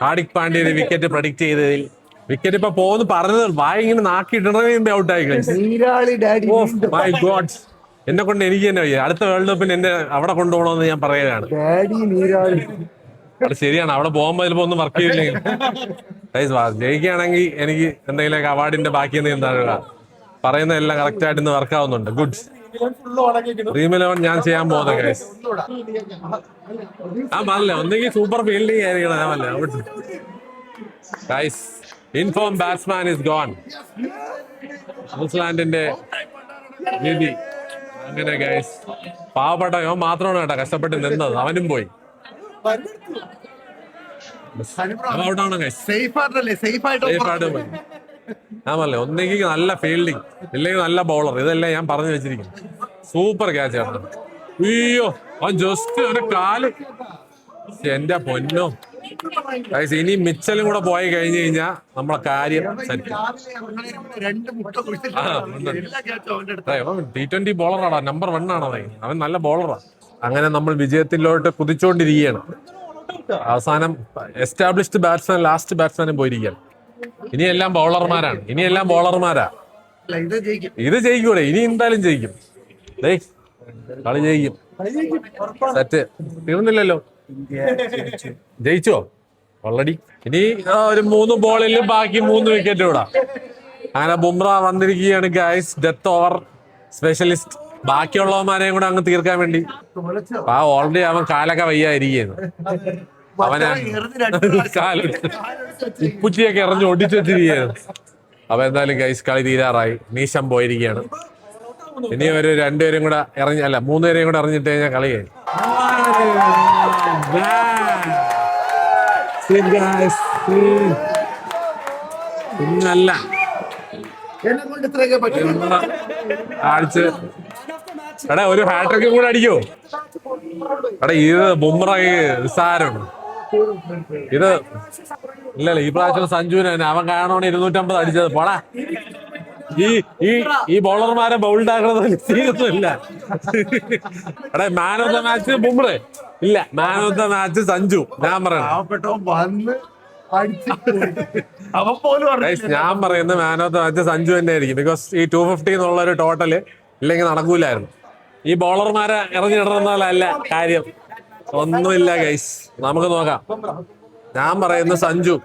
Hardik Pandya wicket predict ചെയ്തതിൽ വിക്കറ്റ് ഇപ്പൊ പോകുന്നു പറഞ്ഞത് വായി ഇങ്ങനെ നാക്കിയിടണേ ഔട്ടായി. മൈ ഗോഡ്, എന്നെ കൊണ്ട് എനിക്ക് തന്നെ വയ്യ. അടുത്ത വേൾഡ് കപ്പിന് എന്നെ അവിടെ കൊണ്ടുപോകണമെന്ന് ഞാൻ പറയുകയാണ്. അത് ശരിയാണ്. അവിടെ പോകുമ്പോ ചിലപ്പോ ഒന്നും വർക്ക് ചെയ്തില്ലെങ്കിൽ ജയിക്കുകയാണെങ്കിൽ എനിക്ക് എന്തെങ്കിലും അവാർഡിന്റെ ബാക്കി എന്തെങ്കിലും പറയുന്ന എല്ലാം കറക്റ്റ് ആയിട്ട് ഇന്ന് വർക്ക് ആവുന്നുണ്ട്. ഗുഡ്. ഡ്രീം 11 ഞാൻ ചെയ്യാൻ പോകുന്നത് ഗൈസ്. പറഞ്ഞില്ലേ ഒന്നെങ്കിൽ സൂപ്പർ ഫീൽഡിംഗ് ആയിരിക്കണം. ഞാൻ പറഞ്ഞില്ലേ guys, in-form batsman is gone. ന്യൂസിലാൻഡിന്റെ രീതി അങ്ങനെ ഗൈസ്. പാവപ്പെട്ട അവൻ മാത്രമാണ് കേട്ടോ കഷ്ടപ്പെട്ട് നിന്നത്. അവനും പോയി. ആമല്ലേ, ഒന്നെങ്കിൽ നല്ല ഫീൽഡിങ് ഇല്ലെങ്കിൽ നല്ല ബൗളർ. ഇതെല്ലാം ഞാൻ പറഞ്ഞു വെച്ചിരിക്കുന്നു. സൂപ്പർ ക്യാച്ച് ആണ്. അയ്യോ അവൻ ജസ്റ്റ് ഒരു കാല്. എന്റെ പൊന്നോ ഗൈസ്, ഇനി മിച്ചലും കൂടെ പോയി കഴിഞ്ഞു കഴിഞ്ഞാ നമ്മളെ കാര്യം സെറ്റ്. രണ്ട് മുട്ട എല്ലാ ക്യാച്ചും അവന്റെ അടുത്ത്. അവൻ T20 ബോളറാടാ, നമ്പർ 1 ആണ് അവൻ. അവൻ നല്ല ബോളറാ. അങ്ങനെ നമ്മൾ വിജയത്തിലോട്ട് കുതിച്ചുകൊണ്ടിരിക്കുകയാണ്. അവസാനം എസ്റ്റാബ്ലിഷ്ഡ് ബാറ്റ്സ്മാൻ ലാസ്റ്റ് ബാറ്റ്സ്മാനും പോയിരിക്കുകയാണ്. ഇനിയെല്ലാം ബൗളർമാരാണ്, ഇനിയെല്ലാം ബോളർമാരാ. ഇത് ജയിക്കും. ഇത് ജയിക്കൂടെ? ഇനി എന്തായാലും ജയിക്കും. ഡേയ് കളി ജയിക്കും. സെറ്റ് തീർന്നില്ലല്ലോ. ജയിച്ചോ ഓൾറെഡി? ഇനി ഒരു 3 ബോളിൽ ബാക്കി 3 വിക്കറ്റ് വിടാം. അങ്ങനെ ബുംറ വന്നിരിക്കുകയാണ് ഗൈസ്, ഡെത്ത് ഓവർ സ്പെഷ്യലിസ്റ്റ്. ബാക്കിയുള്ളവന്മാരെയും കൂടെ അങ്ങ് തീർക്കാൻ വേണ്ടി. ആ ഓൾറെഡി അവൻ കാലൊക്കെ വയ്യായിരിക്കുന്നു. അവനെ ഉപ്പുച്ചിയൊക്കെ എറിഞ്ഞ് ഒടിച്ചു വെച്ചിരിക്കുകയാണ്. അപ്പൊ എന്തായാലും ഗൈസ് കളി തീരാറായി. നീശം പോയിരിക്കുകയാണ്. ഇനി ഒരു 2 പേരും കൂടെ അല്ല 3 പേരെയും കൂടെ എറിഞ്ഞിട്ട് കഴിഞ്ഞാൽ കളി കഴിഞ്ഞു. പിന്നല്ല എന്നെ കൊണ്ട് ഇത്രയൊക്കെ പറ്റും. ആഴ്ച എടാ ഒരു ഹാട്രിക്കും കൂടെ അടിക്കോ? എടാ ഇത് ബുംറ സാരാണ് ഇത്. ഇല്ലല്ല ഈ പ്രാവശ്യം സഞ്ജുവിന് തന്നെ അവൻ കാണോണ്ട് 250 അടിച്ചത്. പോടാ, ഈ ബോളർമാരെ ബൗൾഡ് ആക്കണമെന്ന് തീരുന്നില്ല. എടാ man of the match Bumrah ഇല്ല, man of the match Sanju. ഞാൻ ഞാൻ പറയുന്നത് man of the match Sanju തന്നെ ആയിരിക്കും. ബിക്കോസ് ഈ 250 എന്നുള്ള ഒരു ടോട്ടല് ഇല്ലെങ്കിൽ നടക്കൂലായിരുന്നു. ഈ ബോളർമാരെ ഇറങ്ങിയിടുന്നതല്ല കാര്യം. ഒന്നുമില്ല ഗൈസ്, നമുക്ക് നോക്കാം. ഞാൻ പറയുന്നത് സഞ്ജു.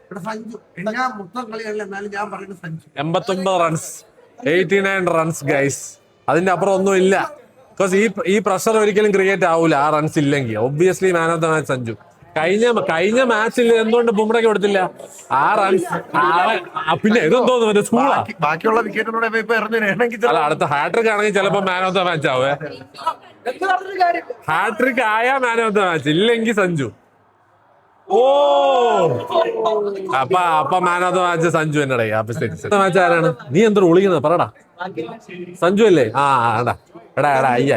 89 runs, 89 runs guys. അതിന്റെ അപ്പുറം ഒന്നും ഇല്ല. ബിക്കോസ് ഈ പ്രഷർ ഒരിക്കലും ക്രിയേറ്റ് ആവൂല ആ റൺസ് ഇല്ലെങ്കിൽ. Obviously man of the match Sanju. കഴിഞ്ഞ മാച്ചിൽ എന്തുകൊണ്ട് ബുംറയ്ക്ക് കൊടുത്തില്ല ആ റൺസ്? പിന്നെ ഇതെന്തോന്നു സ്കൂളാ? ബാക്കിയുള്ള വിക്കറ്റിനോടെ അല്ല, അടുത്ത ഹാട്രിക് ആണെങ്കിൽ ചിലപ്പോ മാൻ ഓഫ് ദ മാച്ച് ആവേ. ഹാട്രിക് ആയാ മാൻ ഓഫ് ദ മാച്ച്, ഇല്ലെങ്കിൽ സഞ്ജു. ഓ അപ്പൊ man of the match Sanju എന്നടേ. മാച്ച് ആരാണ്? നീ എന്താ വിളിക്കുന്നത്? പറടാ. സഞ്ജു അല്ലേ? എടാ അയ്യ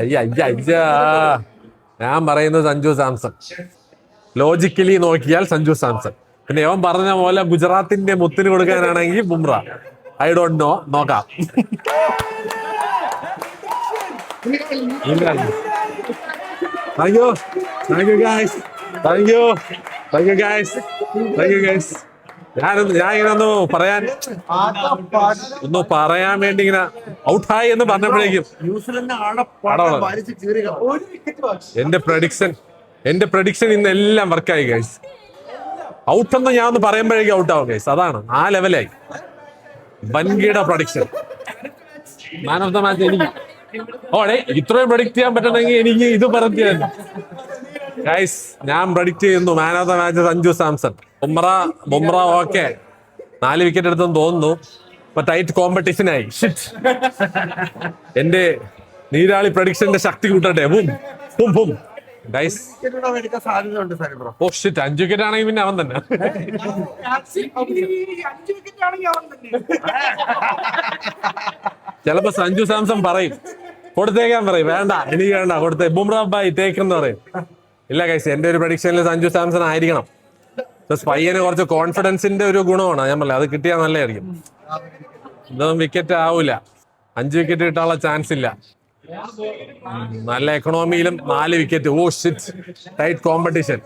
ഞാൻ പറയുന്നത് സഞ്ജു സാംസൺ. ലോജിക്കലി നോക്കിയാൽ സഞ്ജു സാംസൺ. പിന്നെ അവൻ പറഞ്ഞ പോലെ ഗുജറാത്തിന്റെ മുത്തിന് കൊടുക്കാനാണെങ്കിൽ ബുംറ. ഐ ഡോണ്ട് നോ, നോക്കാം. ഞാൻ ഇങ്ങനെ ഒന്ന് പറയാൻ വേണ്ടി ഇങ്ങനെ ഔട്ടായി എന്ന് പറഞ്ഞപ്പോഴേക്കും എന്റെ പ്രഡിക്ഷൻ ഇന്ന് എല്ലാം വർക്കായി ഗൈസ്. ഔട്ടെന്ന് ഞാൻ ഒന്ന് പറയുമ്പോഴേക്കും ഔട്ടാവും ഗൈസ്. അതാണ് ആ ലെവലായി. വൻകിട prediction. Man of the match എനിക്ക് ഇത്രയും പ്രഡിക്ട് ചെയ്യാൻ പറ്റണമെങ്കിൽ എനിക്ക് ഇത് പറഞ്ഞാൽ ഗൈസ്. ഞാൻ പ്രഡിക്ട് ചെയ്യുന്നു man of the match Sanju Samson. Bumrah okay 4 wicket എടുത്തെന്ന് തോന്നുന്നു. ഇപ്പൊ ടൈറ്റ് കോമ്പറ്റീഷനായി. എന്റെ നീരാളി പ്രഡിക്ഷന്റെ ശക്തി കൂട്ടട്ടെ. ഗൈസ് 5 വിക്കറ്റ് ആണെങ്കിൽ പിന്നെ അവൻ തന്നെ. ചിലപ്പോ സഞ്ജു സാംസൺ പറയും കൊടുത്തേക്കാൻ പറയും. വേണ്ട എനിക്ക് വേണ്ട, കൊടുത്തേ ബുംറ ബൈ ടേക്ക് എന്ന് പറയും. ഇല്ല ഗൈസ്, എന്റെ ഒരു പ്രഡിക്ഷനിൽ സഞ്ജു സാംസൺ ആയിരിക്കണം. പയ്യന് കുറച്ച് കോൺഫിഡൻസിന്റെ ഒരു ഗുണമാണ്. ഞാൻ പറഞ്ഞത് അത് കിട്ടിയാൽ നല്ലതായിരിക്കും. ഇതൊന്നും വിക്കറ്റ് ആവൂല. 5 വിക്കറ്റ് കിട്ടാനുള്ള ചാൻസ് ഇല്ല. നല്ല എക്കണോമിയിലും 4 wicket. Oh shit, tight competition.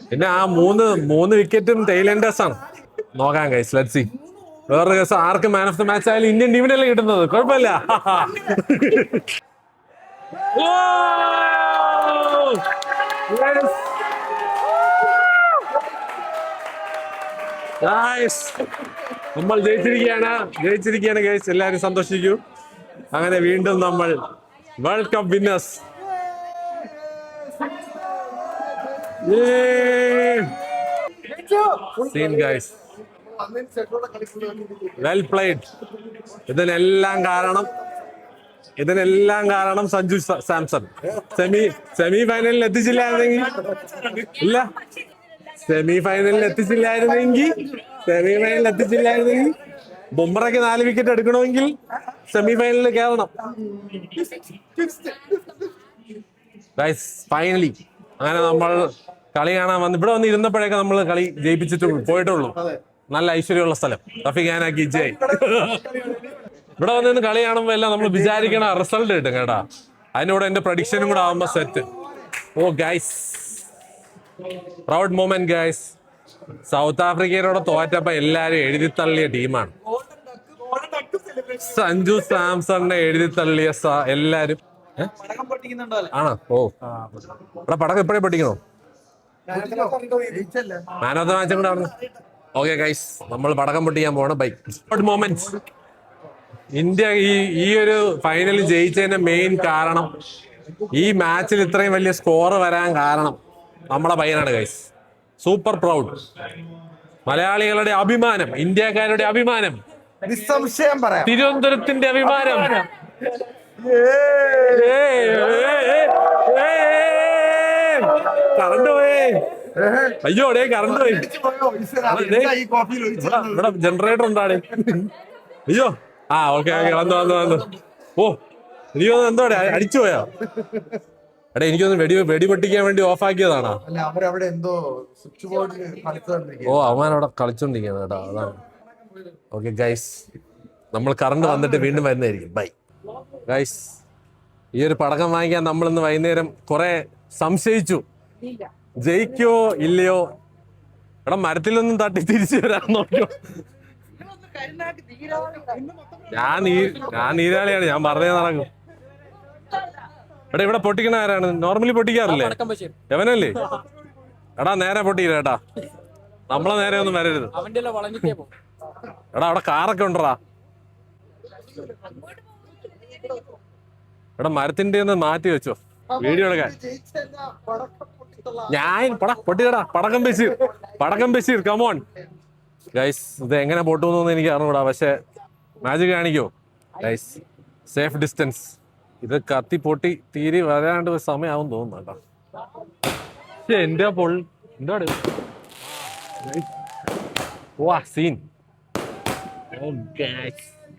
പിന്നെ ആ 3 വിക്കറ്റും ടൈലൻഡേഴ്സ് ആണ്. നോക്കാം ഗൈസ്, ലെറ്റ്സ് സീ. വേറൊരു കേസ്, ആർക്ക് മാൻ ഓഫ് ദ മാച്ച് ആയാലും ഇന്ത്യൻ ടീമിനല്ലേ കിട്ടുന്നത്. കുഴപ്പമില്ല. നമ്മൾ ജയിച്ചിരിക്കുകയാണ് ഗൈസ്. എല്ലാവരും സന്തോഷിക്കൂ. അങ്ങനെ വീണ്ടും നമ്മൾ world cup winners. Well played. ഇതിനെല്ലാം കാരണം സഞ്ജു സാംസൺ. സെമി ഫൈനലിൽ എത്തിച്ചില്ലായിരുന്നെങ്കിൽ ബുംറയ്ക്ക് 4 വിക്കറ്റ് എടുക്കണമെങ്കിൽ സെമി ഫൈനലിൽ കയറണം. ഫൈനലി അങ്ങനെ നമ്മൾ കളി കാണാൻ വന്ന് ഇവിടെ വന്ന് ഇരുന്നപ്പോഴേക്ക് നമ്മൾ കളി ജയിപ്പിച്ചിട്ട് പോയിട്ടുള്ളൂ. നല്ല ഐശ്വര്യമുള്ള സ്ഥലം. റഫീഖാനാക്കി ജയ്. ഇവിടെ വന്ന് കളി കാണുമ്പോ എല്ലാം നമ്മൾ വിചാരിക്കണ റിസൾട്ട് കിട്ടും കേട്ടാ. അതിനോട് എന്റെ പ്രഡിക്ഷനും കൂടെ ആവുമ്പോ set. Oh guys, proud moment guys. South ആഫ്രിക്കയോട് തോറ്റപ്പോ എല്ലാരും എഴുതി തള്ളിയ ടീമാണ്. സഞ്ജു സാംസണിനെ എഴുതി തള്ളിയ എല്ലാരും. ആണോ? ഓ, ഇവിടെ പടക്കം എപ്പോഴേ പൊട്ടിക്കണോ? മാൻ ഓഫ് ദ മാച്ചും കൂടെ ആണ്. ഓക്കെ ഗൈസ്, നമ്മൾ പടക്കം പൊട്ടിക്കാൻ പോണം. By moments. ഇന്ത്യ ഈ ഒരു ഫൈനലിൽ ജയിച്ചതിന്റെ മെയിൻ കാരണം, ഈ മാച്ചിൽ ഇത്രയും വലിയ സ്കോർ വരാൻ കാരണം നമ്മളെ പയ്യനാണ് ഗൈസ്. Super proud. മലയാളികളുടെ അഭിമാനം, ഇന്ത്യക്കാരുടെ അഭിമാനം, നിസ്സംശയം പറയാം, തിരുവനന്തപുരത്തിന്റെ അഭിമാനം. കറണ്ട് പോയേ. അയ്യോ ഡേ, കറണ്ട് പോയി. ഇവിടെ ജനറേറ്റർ ഉണ്ടാടേ. അയ്യോ, ആ ഓക്കെ ഓക്കെ, വന്നു. ഓ, എനിക്കൊന്ന് എന്തോടെ അടിച്ചു പോയാ? എടാ, എനിക്കൊന്ന് വെടി പൊട്ടിക്കാൻ വേണ്ടി ഓഫ് ആക്കിയതാണോ? ഓ, അവൻ അവിടെ കളിച്ചോണ്ടിരിക്കുകയാണ് കേട്ടോ, അതാണ്. ഓക്കെ ഗൈസ്, നമ്മൾ കറണ്ട് വന്നിട്ട് വീണ്ടും വരുന്നതായിരിക്കും. Bye guys. ഈ ഒരു പടക്കം വാങ്ങിക്കാൻ നമ്മളിന്ന് വൈകുന്നേരം കുറെ സംശയിച്ചു, ജയിക്കോ ഇല്ലയോ. എടാ, മരത്തിലൊന്നും തട്ടി തിരിച്ചു വരാൻ നോക്കിയോ. ഞാൻ നീരാളിയാണ്, ഞാൻ പറഞ്ഞേ നടക്കും. എടാ, ഇവിടെ പൊട്ടിക്കണ ആരാണ്? നോർമലി പൊട്ടിക്കാറില്ലേ? എവനല്ലേ? എടാ, നേരെ പൊട്ടിയില്ല കേട്ടാ, നമ്മളെ നേരെ ഒന്നും വരരുത്. എടാ, അവിടെ കാറൊക്കെ ഉണ്ടടാ. എടാ, മരത്തിന്റെ ഒന്ന് മാറ്റി വെച്ചോ വീഡിയോ എടുക്കാൻ. ഞാൻ പൊട്ടിയടാ. പടക്കം ബഷീർ കമോൺ ഗൈസ്. ഇത് എങ്ങനെ പൊട്ടുമെന്നൊന്നും എനിക്ക് അറിഞ്ഞൂടാ, പക്ഷെ മാജിക് കാണിക്കോ ഗൈസ്? Safe distance. ഇത് കത്തി പൊട്ടി തീരെ വരാണ്ട് സമയമാവും തോന്നുന്നു കേട്ടോ. പക്ഷെ എന്റെ എന്താണ് വാ സീൻ.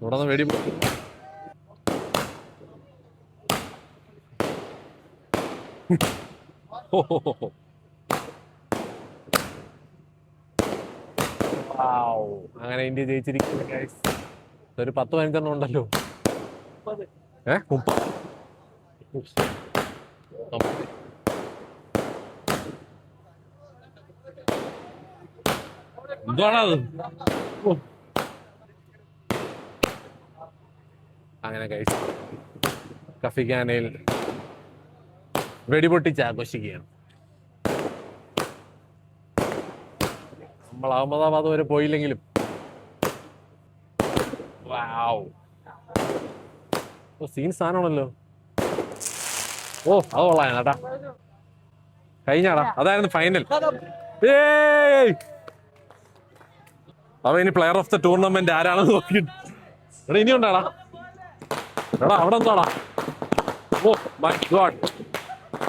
തുടർന്ന് വെടി അങ്ങനെ ഇന്ത്യ ജയിച്ചിരിക്കുന്നു ഗൈസ്. ഒരു 10-15 ഉണ്ടല്ലോ. 30. എന്താണത്? അങ്ങനെ ഗൈസ്, റഫീഖാനയിൽ വെടിപൊട്ടിച്ച് ആഘോഷിക്കുകയാണ്. നമ്മൾ അഹമ്മദാബാദ് വരെ പോയില്ലെങ്കിലും സീൻ സാധനമാണല്ലോ. ഓ, അത് കൊള്ളാം കേട്ടാ. കഴിഞ്ഞാടാ, അതായിരുന്നു ഫൈനൽ. അപ്പൊ ഇനി പ്ലെയർ ഓഫ് ദ ടൂർണമെന്റ് ആരാണെന്ന് നോക്കിയിട്ട്. എടാ, ഇനി ഉണ്ടാടാ. എടാ, അവിടെ എന്താടാ? Oh my God.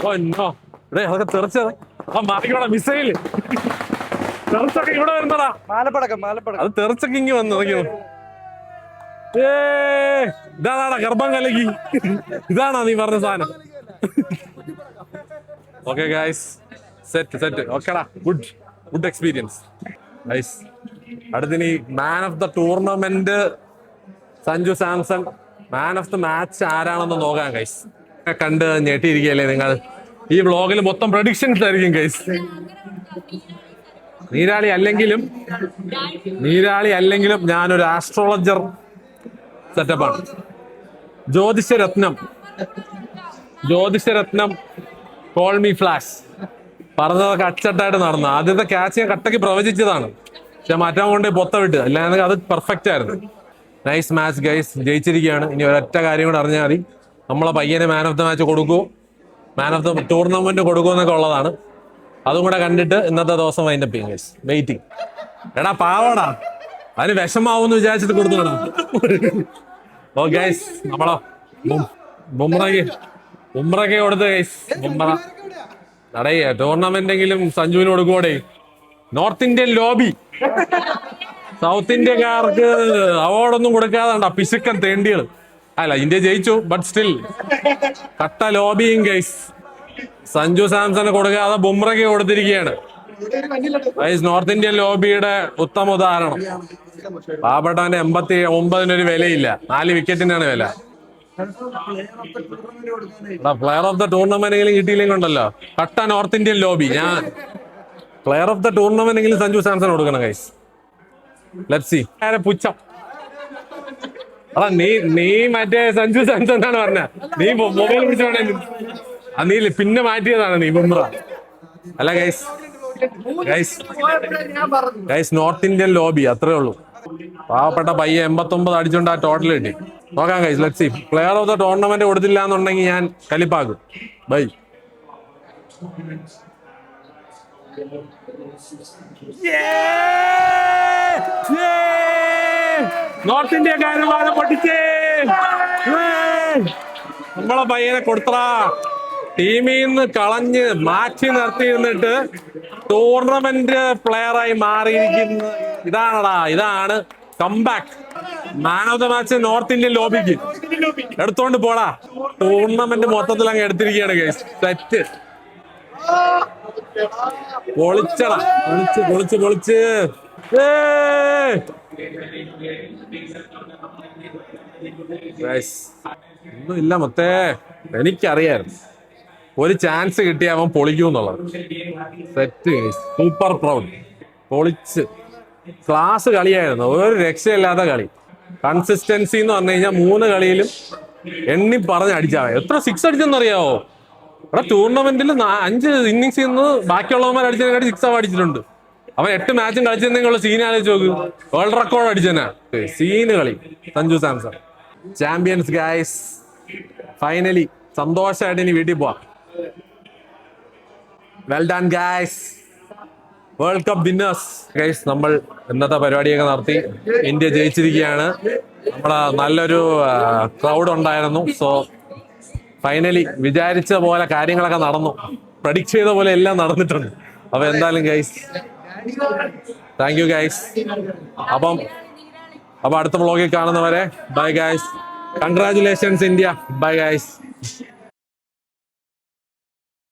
Oh no. എടേ, അതൊക്കെ തെറിച്ചത്. ആ മാറിക്കോടാ, മിസൈല് തെറിച്ചൊക്കെ ഇവിടെ വരുന്നടാ. അത് തെറിച്ചൊക്കെ ഇങ്ങി വന്നു. ഇതാണാടാ ഗർഭം കലകി. ഇതാണോ നീ പറഞ്ഞ സാധനം? ഓക്കെ ഗൈസ്, സെറ്റ് ഓക്കെടാ. Good experience guys. അടുത്തിനി man of the tournament Sanju Samson. Man of the match ആരാണെന്ന് നോക്കാം ഗൈസ്. കണ്ട് ഞെട്ടിയിരിക്കുകയല്ലേ നിങ്ങൾ? ഈ വ്ളോഗിൽ മൊത്തം പ്രഡിക്ഷൻസ് ആയിരിക്കും ഗൈസ്. നീരാളി അല്ലെങ്കിലും ഞാനൊരു ആസ്ട്രോളജർ സെറ്റപ്പാണ്. ജ്യോതിഷരത്നം കോൾ മീ ഫ്ലാഷ്. പറഞ്ഞതൊക്കെ അച്ചട്ടായിട്ട് നടന്നു. ആദ്യത്തെ ക്യാച്ച് ഞാൻ കട്ടക്ക് പ്രവചിച്ചതാണ്, പക്ഷെ മാറ്റാൻ കൊണ്ട് പൊത്തവിട്ട്, അല്ലാതെ അത് പെർഫെക്റ്റ് ആയിരുന്നു. നൈസ് മാച്ച് ഗൈസ്, ജയിച്ചിരിക്കുകയാണ്. ഇനി ഒരൊറ്റ കാര്യം കൂടെ അറിഞ്ഞാൽ മതി, നമ്മളെ പയ്യനെ മാൻ ഓഫ് ദ മാച്ച് കൊടുക്കുമോ, മാൻ ഓഫ് ദ ടൂർണമെന്റ് കൊടുക്കുമോ എന്നൊക്കെ ഉള്ളതാണ്. അതും കൂടെ കണ്ടിട്ട് ഇന്നത്തെ ദിവസം വൈൻഡപ്പ് ചെയ്യും ഗൈസ്. വെയിറ്റിംഗ്. എടാ പാവടാ, അതിന് വിഷമാവൂന്ന് വിചാരിച്ചിട്ട് കൊടുത്തോടാ. ഓ ഗൈസ്, നമ്മളോ ബുംറയ്ക്ക് കൊടുത്ത് ഗൈസ്. ബുംറ അടേ ടൂർണമെന്റെങ്കിലും സഞ്ജുവിന് കൊടുക്കുവോടെ. നോർത്ത് ഇന്ത്യൻ ലോബി സൗത്ത് ഇന്ത്യക്കാർക്ക് അവാർഡൊന്നും കൊടുക്കാതെ പിശുക്കൻ തേണ്ടികൾ. അല്ല, ഇന്ത്യ ജയിച്ചു, ബട്ട് സ്റ്റിൽ കട്ട ലോബിയും ഗൈസ്. സഞ്ജു സാംസണ് കൊടുക്കാതെ ബുംറയ്ക്ക് കൊടുത്തിരിക്കുകയാണ്. ഗൈസ്, നോർത്ത് ഇന്ത്യൻ ലോബിയുടെ ഉത്തമ ഉദാഹരണം. പാവപ്പെട്ടവന്റെ 89 വിലയില്ല, 4 വിക്കറ്റിനാണ് വില. പ്ലെയർ ഓഫ് ദ ടൂർണമെന്റ് എങ്കിലും കിട്ടിയില്ലെങ്കിൽ ഉണ്ടല്ലോ കട്ട നോർത്ത് ഇന്ത്യൻ ലോബി. ഞാൻ പ്ലെയർ ഓഫ് ദ ടൂർണമെന്റ് എങ്കിലും സഞ്ജു സാംസൺ കൊടുക്കണം ഗൈസ്. Let's see. പുച്ഛം. നീ മറ്റേ സഞ്ജു സാംസൺ എന്നാണ് പറഞ്ഞ. നീ മൊബൈൽ പിടിച്ച് വേണേ നീ പിന്നെ മാറ്റിയതാണ് നീ ബുംറ. അല്ല ഗൈസ്, നോർത്ത് ഇന്ത്യൻ ലോബി അത്രേ ഉള്ളൂ. പാവപ്പെട്ട പയ്യ 89 അടിച്ചോണ്ട് ആ ടോട്ടൽ കിട്ടി. നോക്കാം guys, let's see. Player of the tournament കൊടുത്തില്ല എന്നുണ്ടെങ്കിൽ ഞാൻ കലിപ്പാക്കും. ബൈ. നോർത്ത് ഇന്ത്യക്കാരന്മാരെ പൊട്ടിച്ചേ. നമ്മളെ പയ്യനെ കൊടുത്തറ. ടീമിൽ നിന്ന് കളഞ്ഞ് മാറ്റി നിർത്തിയിരുന്നിട്ട് ടൂർണമെന്റ് പ്ലെയറായി മാറിയിരിക്കുന്ന ഇതാണ് comeback. Man of the match north Indian ലോബിക്ക് എടുത്തോണ്ട് പോടാ. ടൂർണമെന്റ് മൊത്തത്തിൽ അങ്ങ് എടുത്തിരിക്കുകയാണ് ഗൈസ്. സെറ്റ് പൊളിച്ചടാ, പൊളിച്ച് ഒന്നും ഇല്ല മൊത്തേ. എനിക്കറിയായിരുന്നു ഒരു ചാൻസ് കിട്ടിയ അവൻ പൊളിക്കൂന്നുള്ളത്. Set guys, super proud. പൊളിച്ച് ക്ലാസ് കളിയായിരുന്നു, ഒരു രക്ഷയില്ലാത്ത കളി. കൺസിസ്റ്റൻസി എന്ന് പറഞ്ഞു കഴിഞ്ഞാൽ 3 കളിയിലും എണ്ണി പറഞ്ഞ് അടിച്ചാൽ. എത്ര 6 അടിച്ചെന്നറിയാവോ? ഇവിടെ ടൂർണമെന്റിൽ 5 ഇന്നിങ്സിൽ നിന്ന് ബാക്കിയുള്ളവന്മാർ അടിച്ചതിനെക്കാട്ടി 6 അടിച്ചിട്ടുണ്ട്. അവൻ 8 മാച്ചും കളിച്ചെന്നുള്ള സീൻ ആലോചിച്ച് നോക്ക്. World record അടിച്ചനാ. സീന് കളി Sanju Samson. Champions guys, finally സന്തോഷമായിട്ട് ഇനി വീട്ടിൽ പോവാം. Well done guys, world cup winners. Guys, നമ്മൾ ഇന്നത്തെ പരിപാടിയൊക്കെ നടത്തി. ഇന്ത്യ ജയിച്ചിരിക്കുകയാണ്. നമ്മുടെ നല്ലൊരു ക്രൗഡ് ഉണ്ടായിരുന്നു. സോ ഫൈനലി വിചാരിച്ച പോലെ കാര്യങ്ങളൊക്കെ നടന്നു. പ്രഡിക്റ്റ് ചെയ്ത പോലെ എല്ലാം നടന്നിട്ടുണ്ട്. അപ്പൊ എന്തായാലും ഗൈസ്, താങ്ക് യു ഗൈസ്. അപ്പം അടുത്ത വ്ളോഗിൽ കാണുന്നവരെ bye guys. Congratulations India. Bye guys.